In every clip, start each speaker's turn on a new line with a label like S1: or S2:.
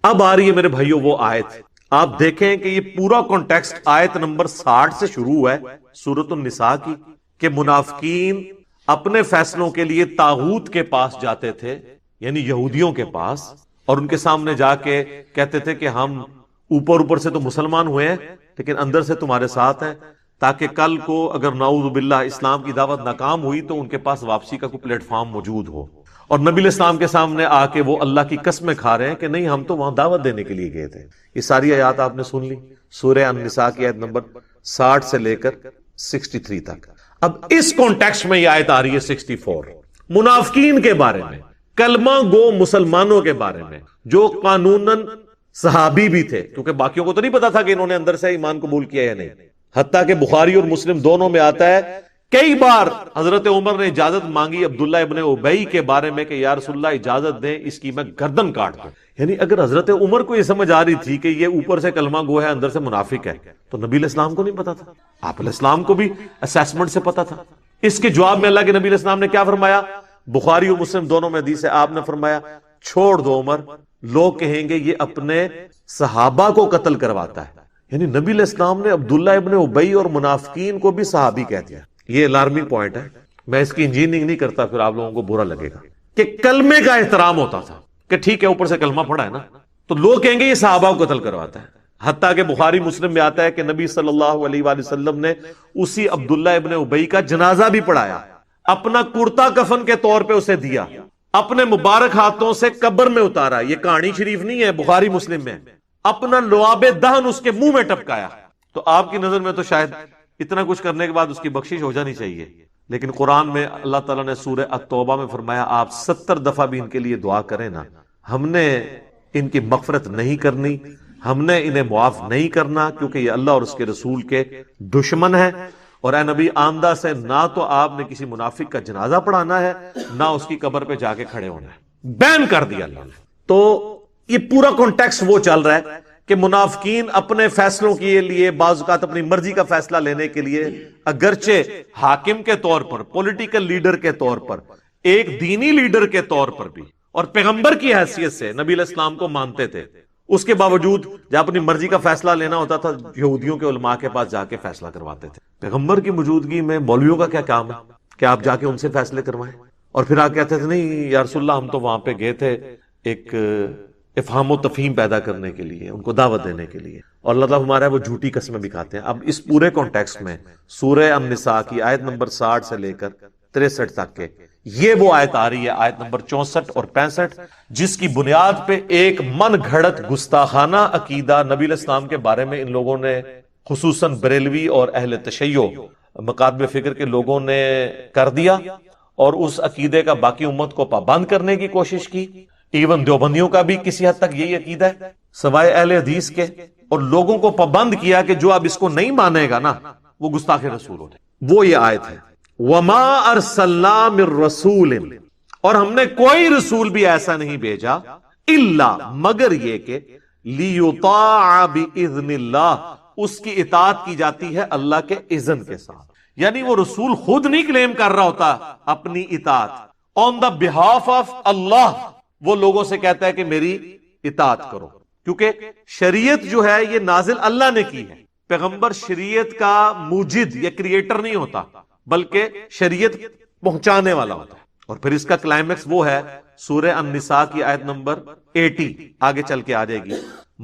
S1: اب آ رہی ہے میرے بھائیوں وہ آیت، آپ دیکھیں کہ یہ پورا کانٹیکسٹ آیت نمبر 60 سے شروع ہے سورۃ النساء کی، کہ منافقین اپنے فیصلوں کے لیے طاغوت کے پاس جاتے تھے، یعنی یہودیوں کے پاس، اور ان کے سامنے جا کے کہتے تھے کہ ہم اوپر سے تو مسلمان ہوئے ہیں لیکن اندر سے تمہارے ساتھ ہیں، تاکہ کل کو اگر نعوذ باللہ اسلام کی دعوت ناکام ہوئی تو ان کے پاس واپسی کا کوئی پلیٹ فارم موجود ہو۔ اور نبی علیہ السلام کے سامنے آ کے وہ اللہ کی قسمیں کھا رہے ہیں کہ نہیں ہم تو وہاں دعوت دینے کے لیے گئے تھے۔ یہ ساری آیات آپ نے سن لی، سورہ النساء کی آیت نمبر 60 سے لے کر 63 تک۔ اب اس کانٹیکسٹ میں یہ آیت آ رہی ہے 64، منافقین کے بارے میں، کلمہ گو مسلمانوں کے بارے میں جو قانوناً صحابی بھی تھے، کیونکہ باقیوں کو تو نہیں پتا تھا کہ انہوں نے اندر سے ایمان قبول کیا یا نہیں۔ حتیٰ کہ بخاری اور مسلم دونوں میں آتا ہے کئی بار حضرت عمر نے اجازت مانگی عبداللہ ابن ابی کے بارے میں کہ یا رسول اللہ اجازت دیں اس کی میں گردن کاٹ دوں۔ یعنی اگر حضرت عمر کو یہ سمجھ آ رہی تھی کہ یہ اوپر سے کلمہ گو ہے اندر سے منافق ہے تو نبی علیہ السلام کو نہیں پتا تھا؟ آپ علیہ السلام کو بھی اسیسمنٹ سے پتا تھا۔ اس کے جواب میں اللہ کے نبی علیہ السلام نے کیا فرمایا؟ بخاری اور مسلم دونوں میں حدیث ہے، آپ نے فرمایا چھوڑ دو عمر، لوگ کہیں گے یہ اپنے صحابہ کو قتل کرواتا ہے۔ یعنی نبی علیہ السلام نے عبداللہ ابن ابی اور منافقین کو بھی صحابی کہہ دیا۔ یہ الارمنگ پوائنٹ ہے، میں اس کی انجینئرنگ نہیں کرتا، پھر آپ لوگوں کو برا لگے گا، کہ کلمے کا احترام ہوتا تھا کہ ٹھیک ہے اوپر سے کلمہ پڑھا ہے نا تو لوگ کہیں گے یہ صحابہ کو قتل کرواتا ہے۔ حتیٰ کہ بخاری مسلم میں آتا ہے کہ نبی صلی اللہ علیہ وآلہ وسلم نے اسی عبداللہ ابن ابی کا جنازہ بھی پڑھایا، اپنا کرتا کفن کے طور پہ اسے دیا، اپنے مبارک ہاتھوں سے قبر میں اتارا۔ یہ کہانی شریف نہیں ہے، بخاری مسلم میں، اپنا لعاب دہن اس کے منہ میں ٹپکایا۔ تو آپ کی نظر میں تو شاید اتنا کچھ کرنے کے بعد اس کی بخشش ہو جانی چاہیے، لیکن قرآن میں اللہ تعالیٰ نے سورہ التوبہ میں فرمایا آپ 70 دفعہ بھی ان کے لیے دعا کریں نا، ہم نے ان کی مغفرت نہیں کرنی، ہم نے انہیں معاف نہیں کرنا، کیونکہ یہ اللہ اور اس کے رسول کے دشمن ہے۔ اور اے نبی آمدہ سے نہ تو آپ نے کسی منافق کا جنازہ پڑھانا ہے نہ اس کی قبر پہ جا کے کھڑے ہونا ہے، بین کر دیا اللہ نے۔ تو یہ پورا کانٹیکسٹ وہ چل رہا ہے کہ منافقین اپنے فیصلوں کے لیے بعض اوقات اپنی مرضی کا فیصلہ لینے کے لیے اگرچہ حاکم کے طور پر، پولیٹیکل لیڈر کے طور پر، ایک دینی لیڈر کے طور پر بھی اور پیغمبر کی حیثیت سے نبی علیہ السلام کو مانتے تھے، اس کے باوجود جب اپنی مرضی کا فیصلہ لینا ہوتا تھا یہودیوں کے علماء کے پاس جا کے فیصلہ کرواتے تھے۔ پیغمبر کی موجودگی میں مولویوں کا کیا کام ہے کہ آپ جا کے ان سے فیصلے کروائیں؟ اور پھر آپ کہتے تھے نہیں یا رسول اللہ ہم تو وہاں پہ گئے تھے ایک افہام و تفہیم پیدا کرنے کے لیے، ان کو دعوت دینے کے لیے، اور اللہ تعالیٰ ہمارا وہ جھوٹی قسمیں بھی کھاتے ہیں۔ اب اس پورے کانٹیکسٹ میں سورہ النساء کی آیت نمبر 60 سے لے کر 63 تک کے یہ وہ آیت آ رہی ہے، آیت نمبر 64 اور 65، جس کی بنیاد پہ ایک من گھڑت گستاخانہ عقیدہ نبی علیہ السلام کے بارے میں ان لوگوں نے، خصوصاً بریلوی اور اہل تشیع مکاتب فکر کے لوگوں نے کر دیا، اور اس عقیدے کا باقی امت کو پابند کرنے کی کوشش کی۔ ایون دیوبندیوں کا بھی کسی حد تک یہی عقیدہ ہے سوائے اہل حدیث کے، اور لوگوں کو پابند کیا کہ جو اب اس کو نہیں مانے گا نا وہ گستاخ رسول ہو جائے۔ وہ یہ آیت ہے وَمَا أَرْسَلْنَا مِن رَسُولٍ، اور ہم نے کوئی رسول بھی ایسا نہیں بھیجا الا مگر یہ کہ لِيُطَاعَ بِإِذْنِ اللَّهِ، اس کی اطاعت کی جاتی ہے اللہ کے اذن کے ساتھ۔ یعنی وہ رسول خود نہیں کلیم کر رہا ہوتا اپنی اطاعت، آن دا بہاف آف اللہ وہ لوگوں سے کہتا ہے کہ میری اطاعت کرو، کیونکہ شریعت جو ہے یہ نازل اللہ نے کی ہے۔ پیغمبر شریعت کا موجد یا کریٹر نہیں ہوتا بلکہ شریعت پہنچانے والا ہوتا ہے۔ اور پھر اس کا کلائمیکس وہ ہے سورہ النساء کی آیت نمبر 80، آگے چل کے آ جائے گی،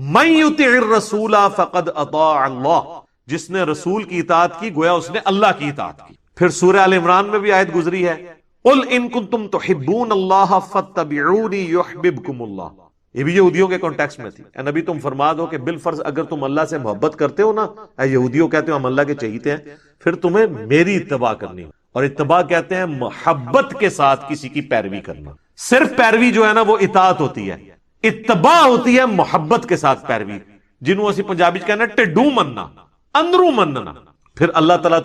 S1: مَن يُطِعِ الرَّسُولَ فَقَدْ أَطَاعَ اللَّهَ، جس نے رسول کی اطاعت کی گویا اس نے اللہ کی اطاعت کی۔ پھر سورہ آل عمران میں بھی آیت گزری ہے قُلْ إِن كُنتُمْ تُحِبُّونَ اللَّهَ فَاتَّبِعُونِي يُحْبِبْكُمُ اللَّهُ، یہ بھی یہودیوں کے کانٹیکسٹ میں تھی۔ اے نبی تم فرما دو کہ بالفرض اگر تم اللہ سے محبت کرتے ہو نا، اے یہودیوں کہتے ہو ہم اللہ کے چہیتے ہیں، پھر تمہیں میری اتباع کرنی ہو۔ اور اتباع کہتے ہیں محبت کے ساتھ کسی کی پیروی کرنا۔ صرف پیروی جو ہے نا وہ اطاعت ہوتی ہے، اتباع ہوتی ہے محبت کے ساتھ پیروی، جنہوں اسی پنجابی کہنا ٹڈو مننا، اندروں مننا۔ پھر اللہ تعالیٰ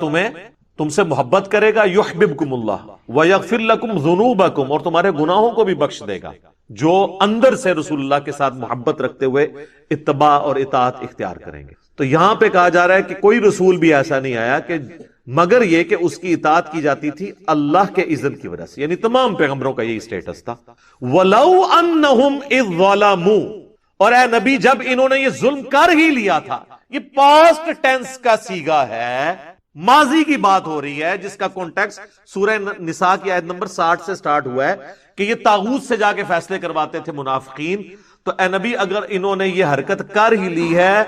S1: تم سے محبت کرے گا، یحببکم اللہ ویغفر لکم ذنوبکم، اور تمہارے گناہوں کو بھی بخش دے گا، جو اندر سے رسول اللہ کے ساتھ محبت رکھتے ہوئے اتباع اور اطاعت اختیار کریں گے۔ تو یہاں پہ کہا جا رہا ہے کہ کوئی رسول بھی ایسا نہیں آیا کہ مگر یہ کہ اس کی اطاعت کی جاتی تھی اللہ کے اذن کی وجہ سے، یعنی تمام پیغمبروں کا یہی سٹیٹس تھا۔ وَلَوْ أَنَّهُمْ إِذ ظَلَمُوا، اور اے نبی جب انہوں نے یہ ظلم کر ہی لیا تھا، یہ پاسٹ ٹینس کا صیغہ ہے، ماضی کی بات ہو رہی ہے، جس کا کانٹیکسٹ سورہ نساء کی آیت نمبر 60 سے سٹارٹ ہوا ہے کہ یہ طاغوت سے جا کے فیصلے کرواتے تھے منافقین. تو اے نبی اگر انہوں نے یہ حرکت کر ہی لی ہے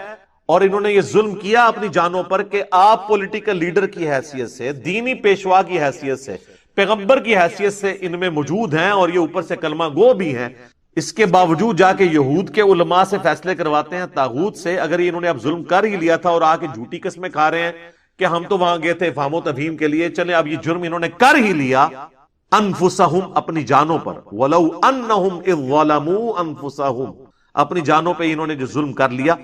S1: اور انہوں نے یہ ظلم کیا اپنی جانوں پر کہ آپ پولیٹیکل لیڈر کی حیثیت سے، دینی پیشوا کی حیثیت سے، پیغمبر کی حیثیت سے ان میں موجود ہیں اور یہ اوپر سے کلمہ گو بھی ہیں، اس کے باوجود جا کے یہود کے علماء سے فیصلے کرواتے ہیں طاغوت سے. اگر انہوں نے اب ظلم کر ہی لیا تھا اور آ کے جھوٹی قسمیں کھا رہے ہیں کہ ہم تو وہاں گئے تھے افہام و تفہیم کے لیے، چلے اب یہ جرم انہوں نے کر ہی لیا انفسہم اپنی جانوں پر، ولو انہم اذ ظلموا انفسہم اپنی جانوں پہ انہوں نے جو ظلم کر لیا،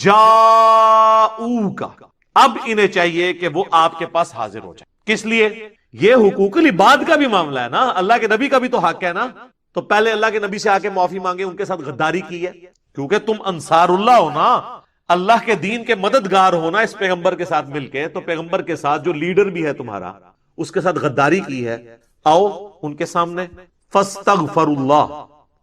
S1: جاؤکا اب انہیں چاہیے کہ وہ آپ کے پاس حاضر ہو جائے. کس لیے؟ یہ حقوق العباد کا بھی معاملہ ہے نا، اللہ کے نبی کا بھی تو حق ہے نا. تو پہلے اللہ کے نبی سے آ کے معافی مانگے، ان کے ساتھ غداری کی ہے، کیونکہ تم انصار اللہ ہو نا، اللہ کے دین کے مددگار ہونا اس پیغمبر کے ساتھ مل کے، تو پیغمبر کے ساتھ جو لیڈر بھی ہے تمہارا اس کے ساتھ غداری کی ہے. آؤ ان کے سامنے فاستغفر اللہ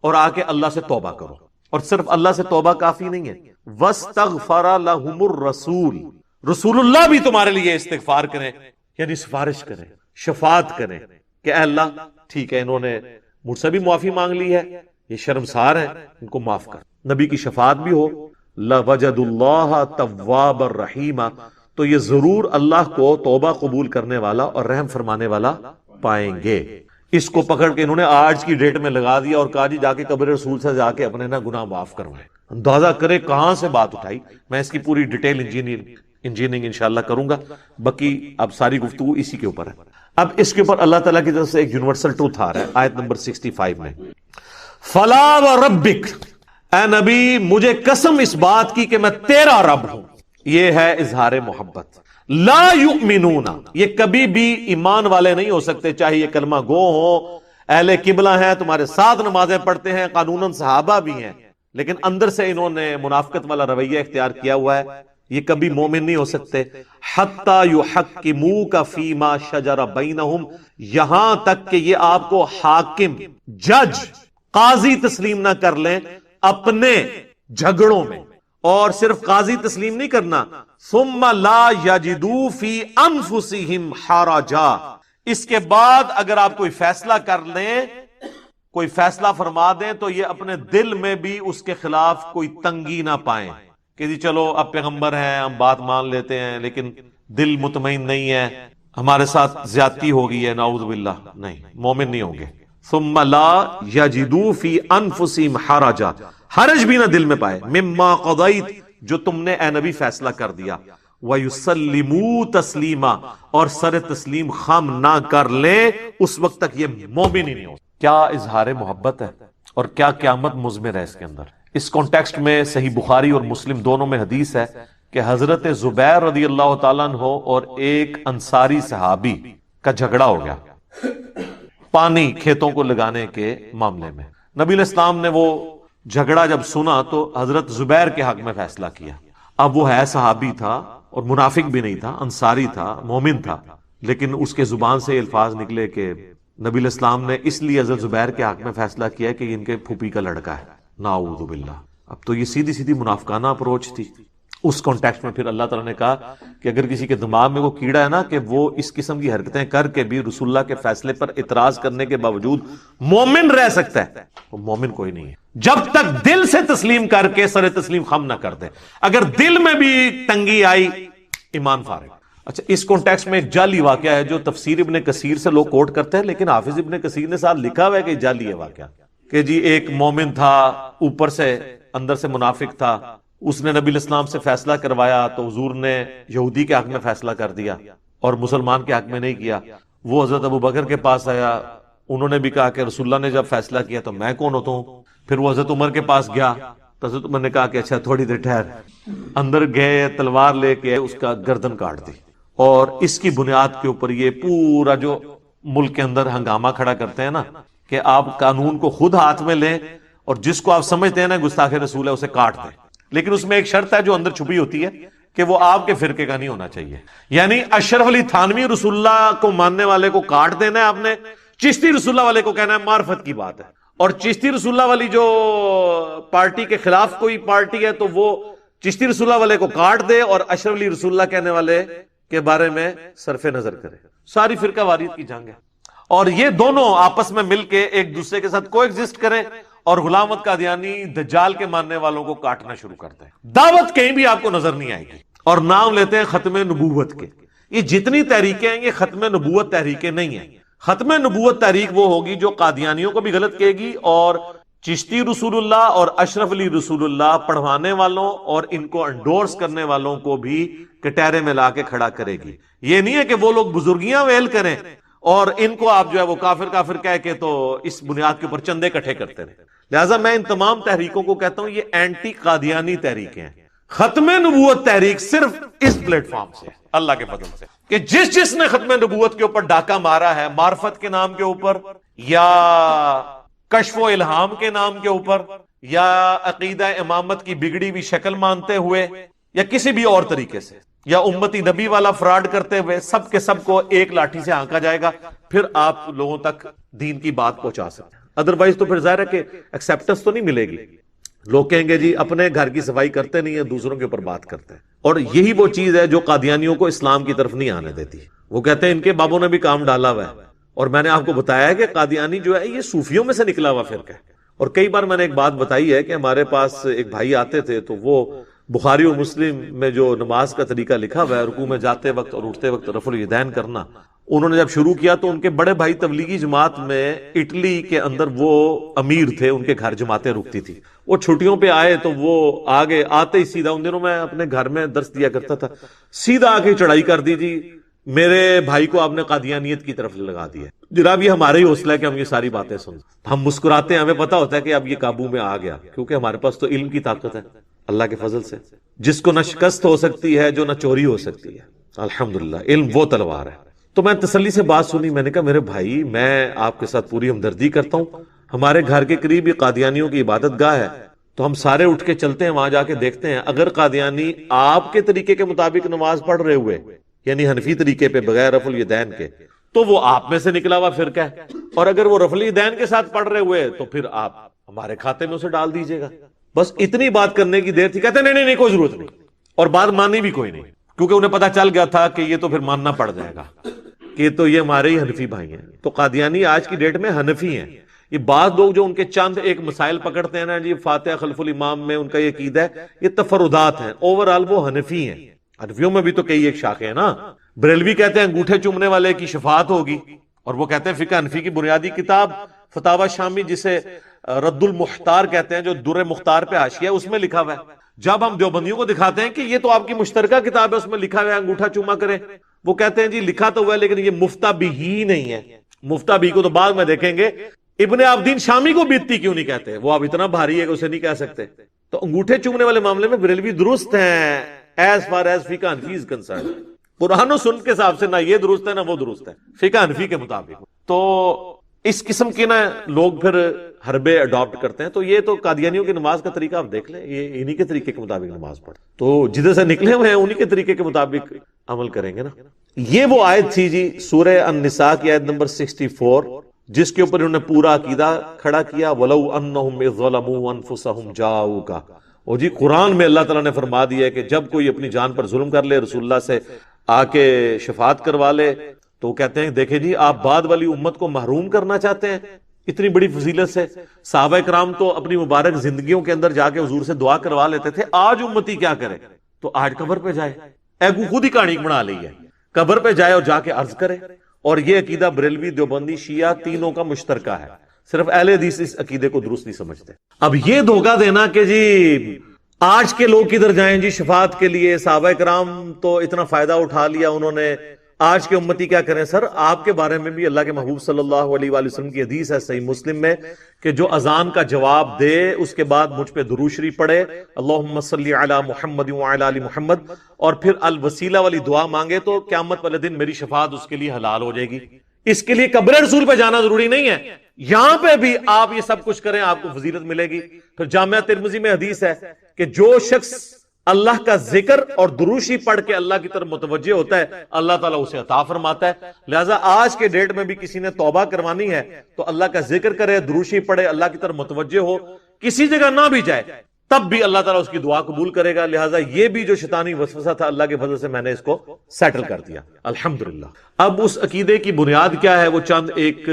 S1: اور آ کے اللہ سے توبہ کرو. اور صرف اللہ سے توبہ کافی نہیں ہے، واستغفر لهم الرسول، رسول اللہ بھی تمہارے لیے استغفار کریں، یعنی سفارش کریں، شفاعت کریں کہ اے اللہ ٹھیک ہے انہوں نے مجھ سے بھی معافی مانگ لی ہے، یہ شرمسار ہیں، ان کو معاف کر. نبی کی شفاعت بھی ہو، لَوَجَدُ اللَّهَ تَوَّابًا رَحِيمًا، تو یہ ضرور اللہ کو توبہ قبول کرنے والا اور رحم فرمانے والا پائیں گے. اس کو پکڑ کے انہوں نے آج کی ڈیٹ میں لگا دیا اور کہا جی جا کے قبر رسول سے جا کے اپنے نا گناہ معاف کروائیں. اندازہ کرے کہاں سے بات اٹھائی. میں اس کی پوری ڈیٹیل انجینئرنگ انشاءاللہ کروں گا، باقی اب ساری گفتگو اسی کے اوپر ہے. اب اس کے اوپر اللہ تعالیٰ کی طرف سے ایک یونیورسل ٹروتھ آ رہا ہے آیت نمبر 65 میں، فلا وربک، اے نبی مجھے قسم اس بات کی کہ میں تیرا رب ہوں. یہ ہے اظہار محبت. لا یؤمنون، یہ کبھی بھی ایمان والے نہیں ہو سکتے، چاہے یہ کلمہ گو ہو، اہل قبلہ ہیں، تمہارے ساتھ نمازیں پڑھتے ہیں، قانوناً صحابہ بھی ہیں، لیکن اندر سے انہوں نے منافقت والا رویہ اختیار کیا ہوا ہے، یہ کبھی مومن نہیں ہو سکتے. حتی یحکموک فیما شجر بینہم، یہاں تک کہ یہ آپ کو حاکم، جج، قاضی تسلیم نہ کر لیں اپنے جھگڑوں میں. اور صرف قاضی تسلیم نہیں کرنا، ثم لا یجدوا فی انفسہم حرجا، اس کے بعد اگر آپ کوئی فیصلہ کر لیں، کوئی فیصلہ فرما دیں، تو یہ اپنے دل میں بھی اس کے خلاف کوئی تنگی نہ پائیں کہ جی چلو اب پیغمبر ہیں ہم بات مان لیتے ہیں لیکن دل مطمئن نہیں ہے، ہمارے ساتھ زیادتی ہو گئی ہے، نعوذ باللہ. نہیں، مومن نہیں ہوں گے. ثم لا یجدوا فی انفسہم حرجا، حرج بھی نہ دل میں پائے، مما قضیت، جو تم نے اے نبی فیصلہ کر دیا، وَيُسَلِّمُوا تسلیما، اور سر تسلیم خم نہ کر لیں، اس وقت تک یہ مومن ہی نہیں ہو. کیا اظہار محبت ہے اور کیا قیامت مضمر ہے اس کے اندر. اس کانٹیکسٹ میں صحیح بخاری اور مسلم دونوں میں حدیث ہے کہ حضرت زبیر رضی اللہ تعالیٰ عنہ اور ایک انصاری صحابی کا جھگڑا ہو گیا پانی کھیتوں کو لگانے کے معاملے میں. نبی علیہ السلام نے وہ جھگڑا جب سنا تو حضرت زبیر کے حق میں فیصلہ کیا. اب وہ ہے صحابی تھا اور منافق بھی نہیں تھا، انصاری تھا، مومن تھا، لیکن اس کے زبان سے الفاظ نکلے کہ نبی علیہ السلام نے اس لیے حضرت زبیر کے حق میں فیصلہ کیا کہ ان کے پھوپھی کا لڑکا ہے. نعوذ باللہ. اب تو یہ سیدھی سیدھی منافقانہ اپروچ تھی. اس کانٹیکسٹ میں پھر اللہ تعالیٰ نے کہا کہ اگر کسی کے دماغ میں وہ کیڑا ہے نا کہ وہ اس قسم کی حرکتیں کر کے بھی رسول اللہ کے فیصلے پر اعتراض کرنے کے باوجود مومن رہ سکتا ہے، وہ مومن کوئی نہیں ہے جب تک دل سے تسلیم کر کے سر تسلیم خم نہ کر دے. اگر دل میں بھی تنگی آئی، ایمان فارغ. اچھا، اس کانٹیکسٹ میں ایک جعلی واقعہ ہے جو تفسیر ابن کثیر سے لوگ کوٹ کرتے ہیں، لیکن حافظ ابن کثیر نے ساتھ لکھا ہوا ہے کہ جعلی ہے واقعہ، کہ جی ایک مومن تھا، اوپر سے اندر سے منافق تھا، اس نے نبی علیہ السلام سے فیصلہ کروایا تو حضور نے یہودی کے حق میں فیصلہ کر دیا اور مسلمان کے حق میں نہیں کیا. وہ حضرت ابو بکر کے پاس آیا، انہوں نے بھی کہا کہ رسول اللہ نے جب فیصلہ کیا تو میں کون ہوتا ہوں. پھر وہ حضرت عمر کے پاس گیا تو حضرت عمر نے کہا کہ اچھا تھوڑی دیر ٹھہر. اندر گئے، تلوار لے کے اس کا گردن کاٹ دی. اور اس کی بنیاد کے اوپر یہ پورا جو ملک کے اندر ہنگامہ کھڑا کرتے ہیں نا کہ آپ قانون کو خود ہاتھ میں لیں اور جس کو آپ سمجھتے ہیں نا گستاخ رسول ہے اسے کاٹ دیں، لیکن اس میں ایک شرط ہے جو اندر چھپی ہوتی ہے کہ وہ آپ کے فرقے کا نہیں ہونا چاہیے. یعنی اشرف علی تھانوی رسول اللہ کو ماننے والے کو کاٹ دینا ہے آپ نے، چشتی رسول اللہ والے کو کہنا ہے معرفت کی بات ہے، اور چشتی رسول اللہ والی جو پارٹی کے خلاف کوئی پارٹی ہے تو وہ چشتی رسول اللہ والے کو کاٹ دے اور اشرف علی رسول اللہ کہنے والے کے بارے میں صرف نظر کرے. ساری فرقہ واریت کی جنگ ہے اور یہ دونوں آپس میں مل کے ایک دوسرے کے ساتھ کو ایگزسٹ کریں اور غلام احمد قادیانی دجال کے ماننے والوں کو کاٹنا شروع کرتے ہیں. دعوت کہیں بھی آپ کو نظر نہیں آئے گی اور نام لیتے ہیں ختم نبوت کے. یہ جتنی تحریکیں ہیں یہ ختم نبوت تحریکیں نہیں ہیں. ختم نبوت تحریک وہ ہوگی جو قادیانیوں کو بھی غلط کہے گی اور چشتی رسول اللہ اور اشرف علی رسول اللہ پڑھوانے والوں اور ان کو انڈورس کرنے والوں کو بھی کٹہرے میں لا کے کھڑا کرے گی. یہ نہیں ہے کہ وہ لوگ بزرگیاں ویل کریں اور ان کو آپ جو ہے وہ کافر کافر کہہ کے تو اس بنیاد کے اوپر چندے اکٹھے کرتے رہے. لہٰذا میں ان تمام تحریکوں کو کہتا ہوں یہ اینٹی قادیانی تحریکیں ہیں. ختم نبوت تحریک صرف اس پلیٹ فارم سے اللہ کے فضل سے کہ جس نے ختم نبوت کے اوپر ڈاکہ مارا ہے معرفت کے نام کے اوپر یا کشف و الہام کے نام کے اوپر یا عقیدہ امامت کی بگڑی ہوئی شکل مانتے ہوئے یا کسی بھی اور طریقے سے یا امتی نبی والا فراڈ کرتے ہوئے سب کے سب کو ایک لاٹھی سے ہانکا جائے گا پھر آپ لوگوں تک دین کی بات پہنچا سکتے ہیں. ادروائز تو پھر ظاہر ہے کہ ایکسیپٹنس تو نہیں ملے گی. لوگ کہیں گے جی اپنے گھر کی صفائی کرتے نہیں ہیں دوسروں کے اوپر بات کرتے ہیں. اور یہی وہ چیز ہے جو قادیانیوں کو اسلام کی طرف نہیں آنے دیتی. وہ کہتے ہیں ان کے بابوں نے بھی کام ڈالا ہوا ہے اور میں نے آپ کو بتایا ہے کہ قادیانی جو ہے یہ صوفیوں میں سے نکلا ہوا فرقہ ہے. اور کئی بار میں نے ایک بات بتائی ہے کہ ہمارے پاس ایک بھائی آتے تھے تو وہ بخاری و مسلم میں جو نماز کا طریقہ لکھا ہوا ہے رکوع میں جاتے وقت اور اٹھتے وقت رفع الیدین کرنا انہوں نے جب شروع کیا تو ان کے بڑے بھائی تبلیغی جماعت میں اٹلی کے اندر وہ امیر تھے ان کے گھر جماعتیں رکتی تھی. وہ چھٹیوں پہ آئے تو وہ آگے آتے ہی سیدھا ان دنوں میں اپنے گھر میں درس دیا کرتا تھا سیدھا آ کے چڑھائی کر دی جی میرے بھائی کو آپ نے قادیانیت کی طرف لگا دیا. جناب یہ ہمارا ہی حوصلہ ہے کہ ہم یہ ساری باتیں سن ہم مسکراتے ہیں ہمیں پتا ہوتا ہے کہ اب یہ قابو میں آ گیا کیونکہ ہمارے پاس تو علم کی طاقت ہے اللہ کے فضل سے جس کو نہ شکست ہو سکتی ہے جو نہ چوری ہو سکتی ہے. الحمدللہ علم وہ تلوار ہے. تو میں تسلی سے بات سنی میں نے کہا میرے بھائی میں آپ کے ساتھ پوری ہمدردی کرتا ہوں ہمارے گھر کے قریب یہ قادیانیوں کی عبادت گاہ ہے تو ہم سارے اٹھ کے چلتے ہیں وہاں جا کے دیکھتے ہیں اگر قادیانی آپ کے طریقے کے مطابق نماز پڑھ رہے ہوئے یعنی حنفی طریقے پہ بغیر رفع الیدین کے تو وہ آپ میں سے نکلا ہوا فرقہ ہے اور اگر وہ رفع الیدین کے ساتھ پڑھ رہے ہوئے تو پھر آپ ہمارے کھاتے میں اسے ڈال دیجئے گا. بس اتنی بات کرنے کی دیر تھی. کہتے نہیں نہیں نہیں کوئی ضرورت نہیں اور بات ماننی بھی کوئی نہیں کیونکہ انہیں پتا چل گیا تھا کہ یہ تو پھر ماننا پڑ جائے گا کہ تو یہ ہمارے ہی حنفی بھائی ہیں. تو قادیانی آج کی ڈیٹ میں حنفی ہیں. یہ بعض لوگ جو ان کے چند ایک مسائل پکڑتے ہیں نا جی فاتحہ خلف الامام میں ان کا یہ عقیدہ ہے یہ تفردات ہیں اوورآل وہ حنفی ہیں. حنفیوں میں بھی تو کئی ایک شاخیں ہیں نا. بریلوی کہتے ہیں انگوٹھے چومنے والے کی شفاعت ہوگی اور وہ کہتے ہیں فقہ حنفی کی بنیادی کتاب فتاوی شامی جسے رد المختار کہتے ہیں جو در مختار پہ حاشیہ ہے اس میں لکھا ہوا ہے. جب ہم دیوبندیوں کو دکھاتے ہیں کہ یہ تو آپ کی مشترکہ کتاب ہے اس میں لکھا ہوا ہے انگوٹھا چوما کرے وہ کہتے ہیں جی لکھا تو ہوا ہے لیکن یہ مفتہ بھی ہی نہیں ہے. مفتہ بھی کو تو بعد میں دیکھیں گے. ابن عابدین شامی کو بیتی کیوں نہیں کہتے وہ اب اتنا بھاری ہے کہ اسے نہیں کہہ سکتے. تو انگوٹھے چومنے والے معاملے میں بریلوی درست ہیں ایز فار ایز فقہ حنفی از کنسرن. قرآن و سنت کے حساب سے نہ یہ درست ہے نہ وہ درست ہے فقہ حنفی کے مطابق. تو اس قسم کے نا لوگ پھر حربے اڈاپٹ کرتے ہیں. تو یہ تو قادیانیوں کی نماز کا طریقہ آپ دیکھ لیں یہ انہی کے طریقے کے مطابق نماز پڑھ تو جدھر سے نکلے ہوئے ہیں انہی کے طریقے کے مطابق عمل کریں گے نا. یہ وہ آیت تھی جی سورہ النساء کی آیت نمبر 64 جس کے اوپر انہوں نے پورا عقیدہ کھڑا کیا وَلَوْ أَنَّهُمْ إِذْ ظَلَمُوا أَنفُسَهُمْ جَاءُوكَ. اور جی قرآن میں اللہ تعالیٰ نے فرما دیا ہے کہ جب کوئی اپنی جان پر ظلم کر لے رسول اللہ سے آ کے شفاعت کروا لے تو کہتے ہیں دیکھیں جی آپ بعد والی امت کو محروم کرنا چاہتے ہیں اتنی بڑی فضیلت سے. صحابہ کرام تو اپنی مبارک زندگیوں کے اندر جا کے حضور سے دعا کروا لیتے تھے. آج امتی کیا کرے تو آج قبر پہ جائے ایگو خود ہی کہانی بنا لی ہے قبر پہ جائے اور جا کے عرض کرے. اور یہ عقیدہ بریلوی دیوبندی شیعہ تینوں کا مشترکہ ہے. صرف اہل حدیث اس عقیدے کو درست نہیں سمجھتے. اب یہ دھوکہ دینا کہ جی آج کے لوگ کدھر جائیں جی شفاعت کے لیے صحابہ کرام تو اتنا فائدہ اٹھا لیا انہوں نے آج کے امتی کیا کریں. سر آپ کے بارے میں بھی اللہ کے محبوب صلی اللہ علیہ وآلہ وسلم کی حدیث ہے صحیح مسلم میں کہ جو اذان کا جواب دے اس کے بعد مجھ پہ درود شریف پڑھے اللہم صلی علی محمد وعلی آل محمد اور پھر الوسیلہ والی دعا مانگے تو قیامت والے دن میری شفاعت اس کے لیے حلال ہو جائے گی. اس کے لیے قبر رسول پہ جانا ضروری نہیں ہے. یہاں پہ بھی آپ یہ سب کچھ کریں آپ کو فضیلت ملے گی. پھر جامعہ ترمذی میں حدیث ہے کہ جو شخص اللہ کا ذکر اور دروشی پڑھ کے اللہ کی طرف متوجہ ہوتا ہے، اللہ تعالیٰ اسے عطا فرماتا ہے. لہٰذا آج کے ڈیٹ میں بھی کسی نے توبہ کروانی ہے تو اللہ کا ذکر کرے، دروشی پڑھے، اللہ کی طرف متوجہ ہو، کسی جگہ نہ بھی جائے تب بھی اللہ تعالیٰ اس کی دعا قبول کرے گا. لہٰذا یہ بھی جو شیطانی وسوسہ تھا اللہ کے فضل سے میں نے اس کو سیٹل کر دیا الحمدللہ. اب اس عقیدے کی بنیاد کیا ہے وہ چند ایک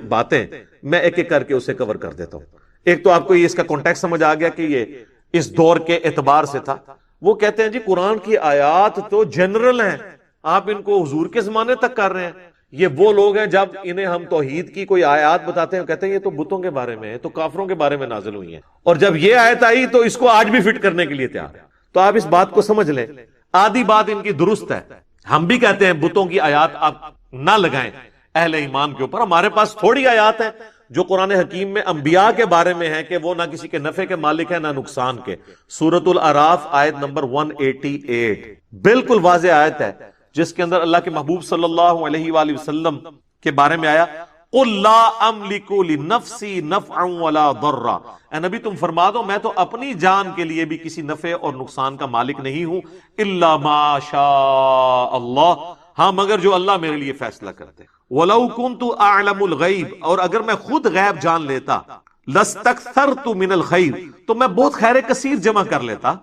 S1: باتیں میں ایک ایک کر کے اسے کور کر دیتا ہوں. ایک تو آپ کو یہ اس کا کانٹیکٹ سمجھ آ گیا کہ یہ اس دور کے اعتبار سے تھا. وہ کہتے ہیں جی قرآن کی آیات تو جنرل ہیں، آپ ان کو حضور کے زمانے تک کر رہے ہیں. یہ وہ لوگ ہیں جب انہیں ہم توحید کی کوئی آیات بتاتے ہیں کہتے ہیں یہ تو بتوں کے بارے میں ہے، تو کافروں کے بارے میں نازل ہوئی ہیں، اور جب یہ آیت آئی تو اس کو آج بھی فٹ کرنے کے لیے تیار ہے. تو آپ اس بات کو سمجھ لیں. آدھی بات ان کی درست ہے، ہم بھی کہتے ہیں بتوں کی آیات آپ نہ لگائیں اہل ایمان کے اوپر. ہمارے پاس تھوڑی آیات ہیں جو قرآن حکیم میں انبیاء کے بارے میں ہے کہ وہ نہ کسی کے نفع کے مالک ہیں نہ نقصان کے. سورۃ الاعراف آیت نمبر 188 بالکل واضح آیت ہے جس کے اندر اللہ کے محبوب صلی اللہ علیہ وآلہ وسلم کے بارے میں آیا قُلْ لَا أَمْلِكُ لِنَفْسِي نَفْعًا وَلَا ضَرًّا. اے نبی تم فرما دو میں تو اپنی جان کے لیے بھی کسی نفع اور نقصان کا مالک نہیں ہوں، إِلَّا مَا شَاءَ اللَّهُ، ہاں مگر جو اللہ میرے لیے فیصلہ کرتے. وَلَوْ كُنْتُ أَعْلَمُ الْغَيْبَ، اور اگر میں خود غیب جان لیتا، لَاسْتَكْثَرْتُ مِنَ الْخَيْرِ، تو میں بہت خیر کثیر جمع کر لیتا.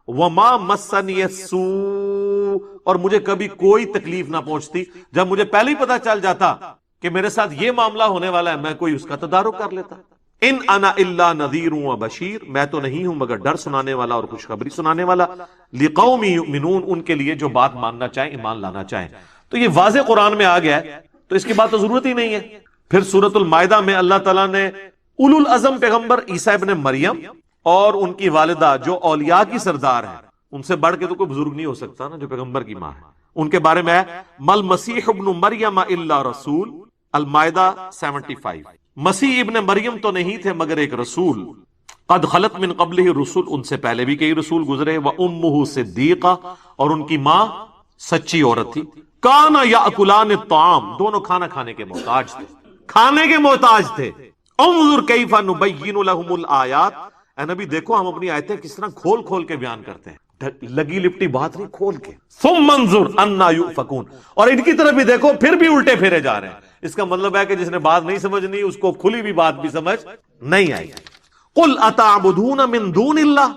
S1: وَمَا مَسَّنِيَ السُّوءُ، اور مجھے کبھی کوئی تکلیف نہ پہنچتی. جب مجھے پہلے ہی پتا چل جاتا کہ میرے ساتھ یہ معاملہ ہونے والا ہے میں کوئی اس کا تدارک کر لیتا. ان انا الا نذیر و بشیر، میں تو نہیں ہوں مگر ڈر سنانے والا اور خوشخبری سنانے والا. لقوم یؤمنون، ان کے لیے جو بات ماننا چاہیں ایمان لانا چاہیں. تو یہ واضح قرآن میں آ گیا ہے تو اس کی بات تو ضرورت ہی نہیں ہے. پھر سورۃ المائدہ میں اللہ تعالیٰ نے اولو العزم پیغمبر عیسیٰ ابن مریم اور ان کی والدہ جو اولیاء کی سردار ہیں، ان سے بڑھ کے تو کوئی بزرگ نہیں ہو سکتا نا جو پیغمبر کی ماں ہے، ان کے بارے میں ہے مل مسیح ابن مریم الا رسول. المائدہ 75. مسیح ابن مریم تو نہیں تھے مگر ایک رسول. قد خلت من قبلہ رسول، ان سے پہلے بھی کئی رسول گزرے. وامہ صدیقہ، اور ان کی ماں سچی عورت تھی. کانا یاکلان الطعام، دونوں کھانا کھانے کے محتاج تھے، کھانے کے محتاج تھے. انظر کیف نبین لہم الآیات، اے نبی دیکھو ہم اپنی آیتیں کس طرح کھول کھول کے بیان کرتے ہیں، لگی لپٹی بات نہیں، کھول کے. ثم انظر انا یؤفکون، اور ان کی طرف بھی دیکھو پھر بھی الٹے پھیرے جا رہے ہیں. اس کا مطلب ہے کہ جس نے بات نہیں سمجھنی اس کو کھلی بھی بات بھی سمجھ نہیں آئی. قل اتعبدون من دون اللہ،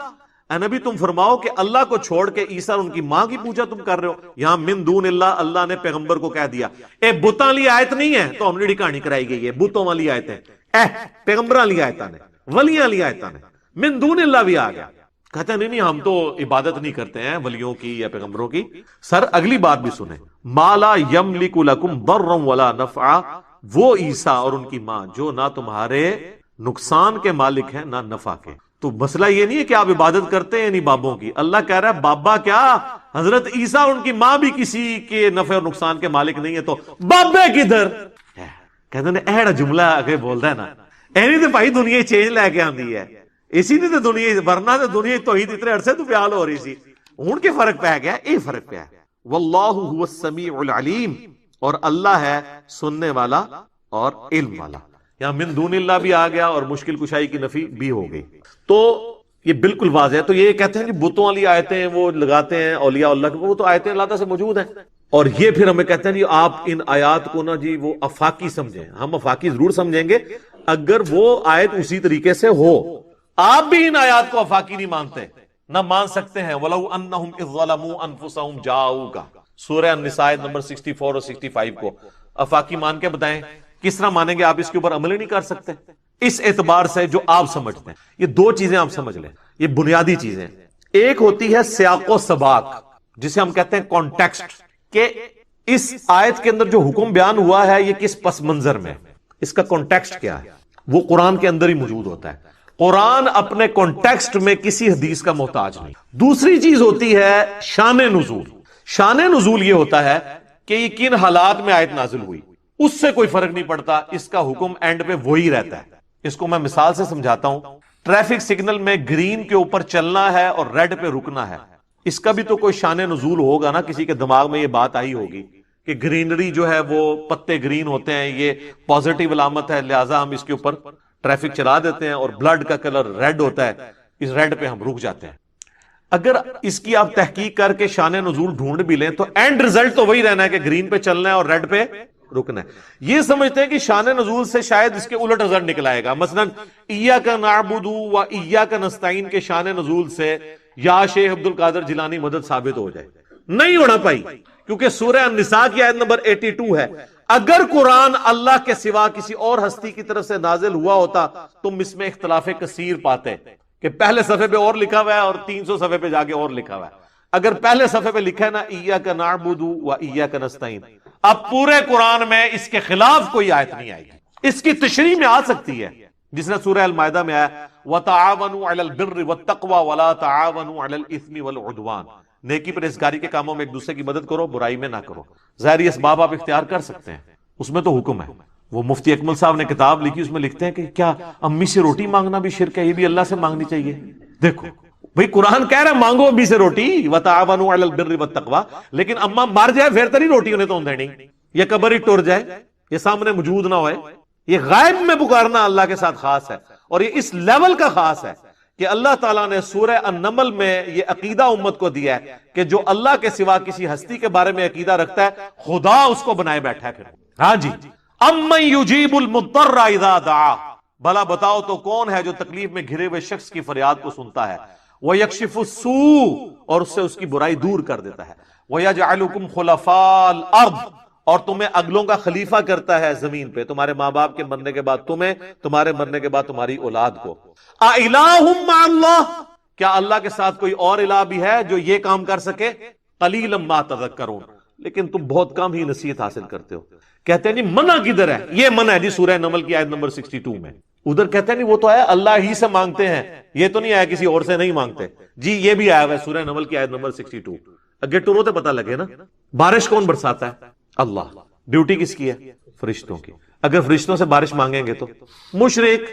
S1: اے نبی تم فرماؤ کہ اللہ کو چھوڑ کے عیسیٰ اور ان کی ماں کی پوجا تم کر رہے ہو. یہاں من دون اللہ اللہ نے پیغمبر کو کہہ دیا. اے بتاں والی آیت نہیں ہے تو ہم نے کہانی کرائی گئی ہے، بتوں والی آیتیں، پیغمبراں والی آیتاں نے، ولیاں والی آیتاں نے، من دون اللہ بھی آ گیا. کہتے ہیں نہیں ہم تو عبادت نہیں کرتے ہیں ولیوں کی یا پیغمبروں کی. سر اگلی بات بھی سنیں، ما لا یملک لکم ضرا ولا نفعا، وہ عیسیٰ اور ان کی ماں جو نہ تمہارے نقصان کے مالک ہیں نہ نفع کے. تو مسئلہ یہ نہیں ہے کہ آپ عبادت کرتے ہیں نہیں بابوں کی. اللہ کہہ رہا ہے بابا کیا، حضرت عیسیٰ اور ان کی ماں بھی کسی کے نفع اور نقصان کے مالک نہیں ہے، تو بابے کدھر. کہتے ہیں ایڑا جملہ آگے بولتا ہے نا، اینی تو بھائی دنیا چینج لے کے آندی ہے، اسی نے تو دنیا، ورنہ تو دنیا توحید اتنے عرصے تو پیال ہو رہی سی، ہن کے فرق پہ گیا، یہ فرق پہ ہے. واللہ هو السمیع العلیم، اور اللہ ہے سننے والا اور علم والا. یہاں من دون اللہ بھی آ گیا اور مشکل کشائی کی نفی بھی ہو گئی. تو یہ بالکل واضح ہے. تو یہ کہتے ہیں کہ بتوں والی آیتیں وہ لگاتے ہیں اولیاء اللہ کے، وہ تو آیتیں اللہ تعالیٰ سے موجود ہیں. اور یہ پھر ہمیں کہتے ہیں جی آپ ان آیات کو نا جی وہ افاقی سمجھیں. ہم افاقی ضرور سمجھیں گے اگر وہ آیت اسی طریقے سے ہو. آپ بھی ان آیات کو افاقی نہیں مانتے، نہ مان سکتے ہیں. وَلَوْ أَنَّهُمْ إِذْ ظَلَمُوا أَنفُسَهُمْ جَاءُوكَ، سورہ النساء نمبر 64 اور 65 کو افاقی مان کے بتائیں کس طرح مانیں گے؟ آپ اس کے اوپر عمل ہی نہیں کر سکتے. اس اعتبار سے جو آپ سمجھتے ہیں، یہ دو چیزیں آپ سمجھ لیں، یہ بنیادی چیزیں. ایک ہوتی ہے سیاق و سباق، جسے ہم کہتے ہیں کانٹیکسٹ، کہ اس آیت کے اندر جو حکم بیان ہوا ہے یہ کس پس منظر میں، اس کا کانٹیکسٹ کیا ہے، وہ قرآن کے اندر ہی موجود ہوتا ہے. قرآن اپنے کانٹیکسٹ میں کسی حدیث کا محتاج نہیں. دوسری چیز ہوتی ہے شان نزول. شان نزول یہ ہوتا ہے کہ یہ کن حالات میں آیت نازل ہوئی، اس سے کوئی فرق نہیں پڑتا، اس کا حکم اینڈ پہ وہی رہتا ہے. اس کو میں مثال سے سمجھاتا ہوں. ٹریفک سگنل میں گرین کے اوپر چلنا ہے اور ریڈ پہ رکنا ہے، اس کا بھی تو کوئی شان نزول ہوگا نا. کسی کے دماغ میں یہ بات آئی ہوگی کہ گرینری جو ہے وہ پتے گرین ہوتے ہیں، یہ پازیٹیو علامت ہے، لہٰذا ہم اس کے اوپر ٹریفک چلا دیتے ہیں، اور بلڈ کا کلر ریڈ ہوتا ہے، اس ریڈ پہ ہم رک جاتے ہیں. اگر اس کی آپ تحقیق کر کے شان نزول ڈھونڈ بھی لیں تو اینڈ ریزلٹ تو وہی رہنا ہے کہ گرین پہ چلنا ہے اور ریڈ پہ رکنا ہے۔ یہ سمجھتے ہیں کہ شان نزول سے شاید اس کے الٹ نظر نکل آئے گا، مثلا ایاک نعبد و ایاک نستعین کے شان نزول سے یا شیخ عبد القادر جیلانی مدد ثابت ہو جائے، نہیں ہونا پائی، کیونکہ سورہ النساء کی آیت نمبر 82 ہے، اگر قرآن اللہ کے سوا کسی اور ہستی کی طرف سے نازل ہوا ہوتا تم اس میں اختلاف کثیر پاتے کہ پہلے صفحے پہ اور لکھا ہوا ہے اور 300 صفحے پہ جا کے اور لکھا ہوا ہے۔ اگر پہلے صفحے پہ لکھا ہے نا ایاک نعبد و ایاک نستعین، اب پورے قرآن میں اس کے خلاف کوئی آیت نہیں آئے گی، اس کی تشریح میں آ سکتی ہے، جس نے سورہ المائدہ میں آیا وَتَعَاوَنُوا عَلَى الْبِرِّ وَالتَّقْوَى وَلَا تَعَاوَنُوا عَلَى الْإِثْمِ وَالْعُدْوَانِ، نیکی پرہیزگاری کے کاموں میں ایک دوسرے کی مدد کرو، برائی میں نہ کرو۔ ظاہری اسباب آپ اختیار کر سکتے ہیں، اس میں تو حکم ہے۔ وہ مفتی اکمل صاحب نے کتاب لکھی، اس میں لکھتے ہیں کہ کیا امی سے روٹی مانگنا بھی شرک ہے؟ یہ بھی اللہ سے مانگنی چاہیے۔ دیکھو بھئی قرآن کہہ رہا ہے مانگو امی سے روٹی، وَتَعَاوَنُوا عَلَى الْبِرِّ وَالتَّقْوَى، لیکن اما مر جائے پھر تو نہیں روٹی انہیں تو دینی، یا قبر ہی ٹر جائے، یہ سامنے موجود نہ ہوئے۔ یہ غائب میں پکارنا اللہ کے ساتھ خاص ہے، اور یہ اس لیول کا خاص ہے کہ اللہ تعالیٰ نے سورہ النمل میں یہ عقیدہ امت کو دیا ہے کہ جو اللہ کے سوا کسی ہستی کے بارے میں عقیدہ رکھتا ہے خدا اس کو بنائے بیٹھا ہے۔ ہاں جی، امن یجیب المضطر اذا دعا، بھلا بتاؤ تو کون ہے جو تکلیف میں گھرے ہوئے شخص کی فریاد کو سنتا ہے، وَيَكْشِفُ السُّوءَ، اور اس سے اس کی برائی دور کر دیتا ہے، وَيَجْعَلُكُمْ خُلَفَاءَ الْأَرْضِ، اور تمہیں اگلوں کا خلیفہ کرتا ہے زمین پہ، تمہارے ماں باپ کے مرنے کے بعد تمہیں، تمہارے مرنے کے بعد تمہاری اولاد کو۔ أَإِلَٰهٌ مَّعَ اللَّهِ، کیا اللہ کے ساتھ کوئی اور الہ بھی ہے جو یہ کام کر سکے؟ قَلِيلًا مَّا تَذَكَّرُونَ، لیکن تم بہت کم ہی نصیحت حاصل کرتے ہو۔ کہتے ہیں نہیں منع کدھر ہے؟ یہ منع ہے جی سورہ نمل کی آیت نمبر 62 میں۔ ادھر کہتے ہیں نہیں وہ تو ہے اللہ ہی سے مانگتے ہیں، یہ تو نہیں آیا کسی اور سے نہیں مانگتے، جی یہ بھی آیا ہوا ہے سورہ نمل کی آیت نمبر 62۔ اگے ٹورو تے پتہ لگے نا، بارش کون برساتا ہے؟ اللہ۔ ڈیوٹی کس کی ہے؟ فرشتوں کی۔ اگر فرشتوں سے بارش مانگیں گے تو مشرک۔